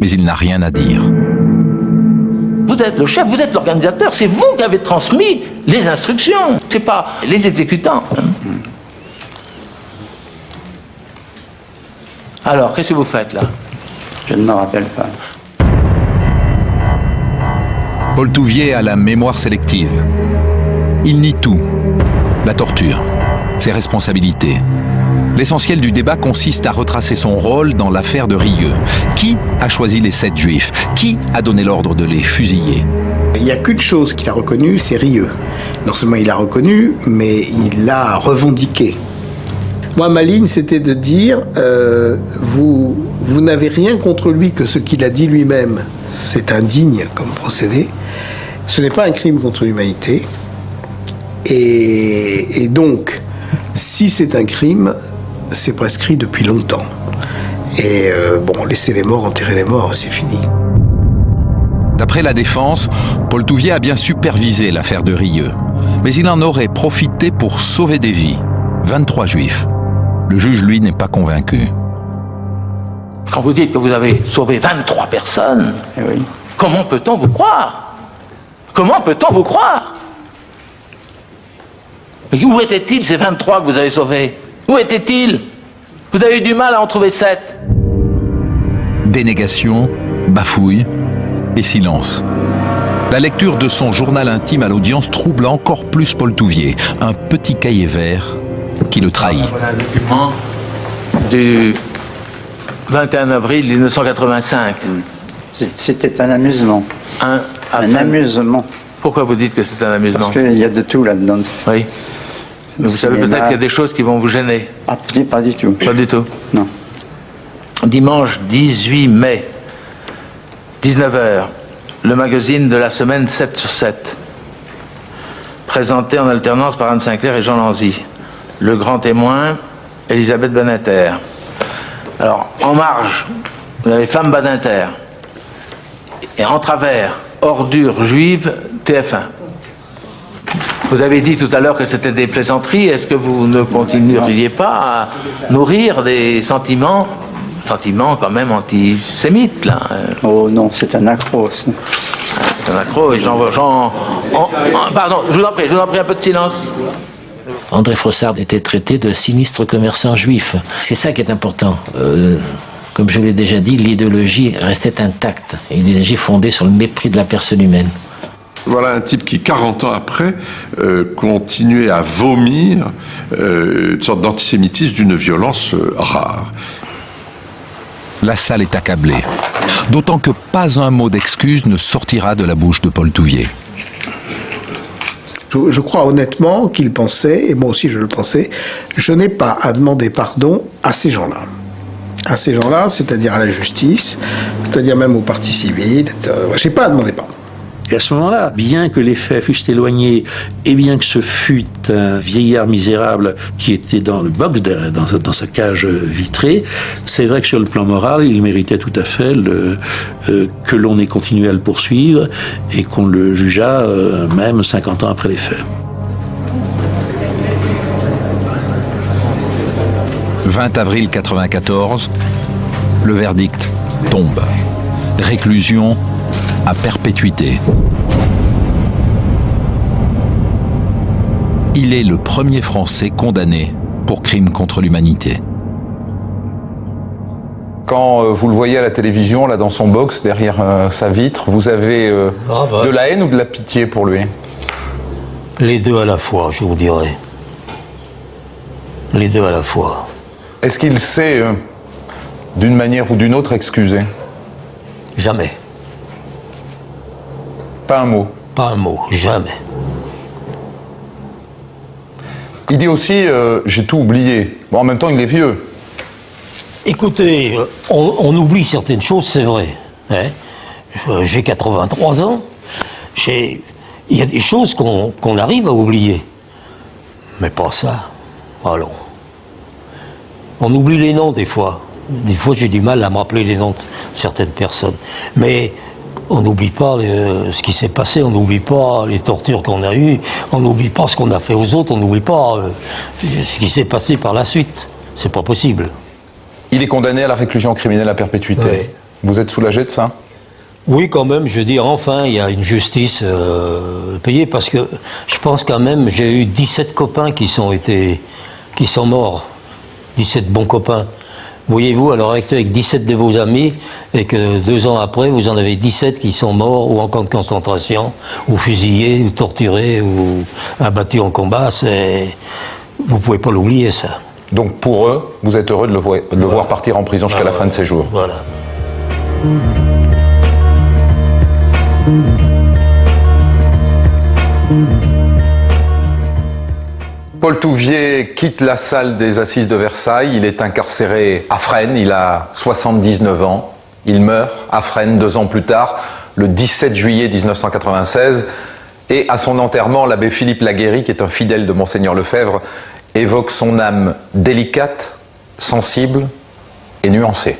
mais il n'a rien à dire. Vous êtes le chef, vous êtes l'organisateur, c'est vous qui avez transmis les instructions, c'est pas les exécutants. Alors, qu'est-ce que vous faites là? Je ne me rappelle pas. Paul Touvier a la mémoire sélective. Il nie tout. La torture, ses responsabilités. L'essentiel du débat consiste à retracer son rôle dans l'affaire de Rieux. Qui a choisi les 7 juifs? Qui a donné l'ordre de les fusiller? Il n'y a qu'une chose qu'il a reconnue, c'est Rieux. Non seulement il l'a reconnu, mais il l'a revendiqué. Moi, ma ligne, c'était de dire, vous n'avez rien contre lui que ce qu'il a dit lui-même. C'est indigne comme procédé. Ce n'est pas un crime contre l'humanité. Et donc, si c'est un crime, c'est prescrit depuis longtemps. Et laissez les morts enterrer les morts, c'est fini. D'après la défense, Paul Touvier a bien supervisé l'affaire de Rieux. Mais il en aurait profité pour sauver des vies. 23 juifs. Le juge, lui, n'est pas convaincu. Quand vous dites que vous avez sauvé 23 personnes, oui. Comment peut-on vous croire? Comment peut-on vous croire? Mais où étaient-ils ces 23 que vous avez sauvés? Où étaient-ils? Vous avez eu du mal à en trouver 7. Dénégation, bafouille et silence. La lecture de son journal intime à l'audience trouble encore plus Paul Touvier, un petit cahier vert qui le trahit. Voilà un document du 21 avril 1985. C'était un amusement. Un amusement. Pourquoi vous dites que c'est un amusement? Parce qu'il y a de tout là-dedans. Oui. Mais vous savez peut-être qu'il y a des choses qui vont vous gêner. Ah, pas du tout. Pas du tout. Non. Dimanche 18 mai, 19h, le magazine de la semaine 7 sur 7, présenté en alternance par Anne Sinclair et Jean Lanzy. Le grand témoin, Elisabeth Badinter. Alors, en marge, vous avez Femme Badinter. Et en travers, Ordures juives, TF1. Vous avez dit tout à l'heure que c'était des plaisanteries. Est-ce que vous ne continueriez pas à nourrir des sentiments quand même antisémites, là? Oh non, c'est un accro. C'est un accro, et pardon, je vous en prie un peu de silence. André Frossard était traité de sinistre commerçant juif. C'est ça qui est important. Comme je l'ai déjà dit, l'idéologie restait intacte. Une idéologie fondée sur le mépris de la personne humaine. Voilà un type qui, 40 ans après, continuait à vomir une sorte d'antisémitisme d'une violence rare. La salle est accablée, d'autant que pas un mot d'excuse ne sortira de la bouche de Paul Touvier. Je crois honnêtement qu'il pensait, et moi aussi je le pensais, je n'ai pas à demander pardon à ces gens-là. À ces gens-là, c'est-à-dire à la justice, c'est-à-dire même au parti civil, je n'ai pas à demander pardon. Et à ce moment-là, bien que les faits fussent éloignés, et bien que ce fût un vieillard misérable qui était dans le box, dans sa cage vitrée, c'est vrai que sur le plan moral, il méritait tout à fait que l'on ait continué à le poursuivre et qu'on le jugeât même 50 ans après les faits. 20 avril 1994, le verdict tombe. Réclusion à perpétuité. Il est le premier Français condamné pour crime contre l'humanité. Quand vous le voyez à la télévision, là dans son box, derrière sa vitre, vous avez de la haine ou de la pitié pour lui? Les deux à la fois, je vous dirais. Les deux à la fois. Est-ce qu'il s'est, d'une manière ou d'une autre, excusé? Jamais. Pas un mot? Pas un mot, jamais. Il dit aussi, j'ai tout oublié. Bon, en même temps, il est vieux. Écoutez, on oublie certaines choses, c'est vrai. Hein, j'ai 83 ans. Il y a des choses qu'on arrive à oublier. Mais pas ça. Alors. On oublie les noms des fois. Des fois, j'ai du mal à me rappeler les noms de certaines personnes. Mais on n'oublie pas ce qui s'est passé, on n'oublie pas les tortures qu'on a eues, on n'oublie pas ce qu'on a fait aux autres, on n'oublie pas ce qui s'est passé par la suite. C'est pas possible. Il est condamné à la réclusion criminelle à perpétuité. Oui. Vous êtes soulagé de ça? Oui, quand même, je dis enfin, il y a une justice payée, parce que je pense quand même, j'ai eu 17 copains qui sont morts. 17 bons copains. Voyez-vous, à l'heure actuelle, avec 17 de vos amis, et que 2 ans après, vous en avez 17 qui sont morts, ou en camp de concentration, ou fusillés, ou torturés, ou abattus en combat, vous pouvez pas l'oublier, ça. Donc pour eux, vous êtes heureux de le voir partir en prison jusqu'à la fin de ses jours. Voilà. Paul Touvier quitte la salle des assises de Versailles. Il est incarcéré à Fresnes. Il a 79 ans. Il meurt à Fresnes 2 ans plus tard, le 17 juillet 1996. Et à son enterrement, l'abbé Philippe Laguérie, qui est un fidèle de Monseigneur Lefebvre, évoque son âme délicate, sensible et nuancée.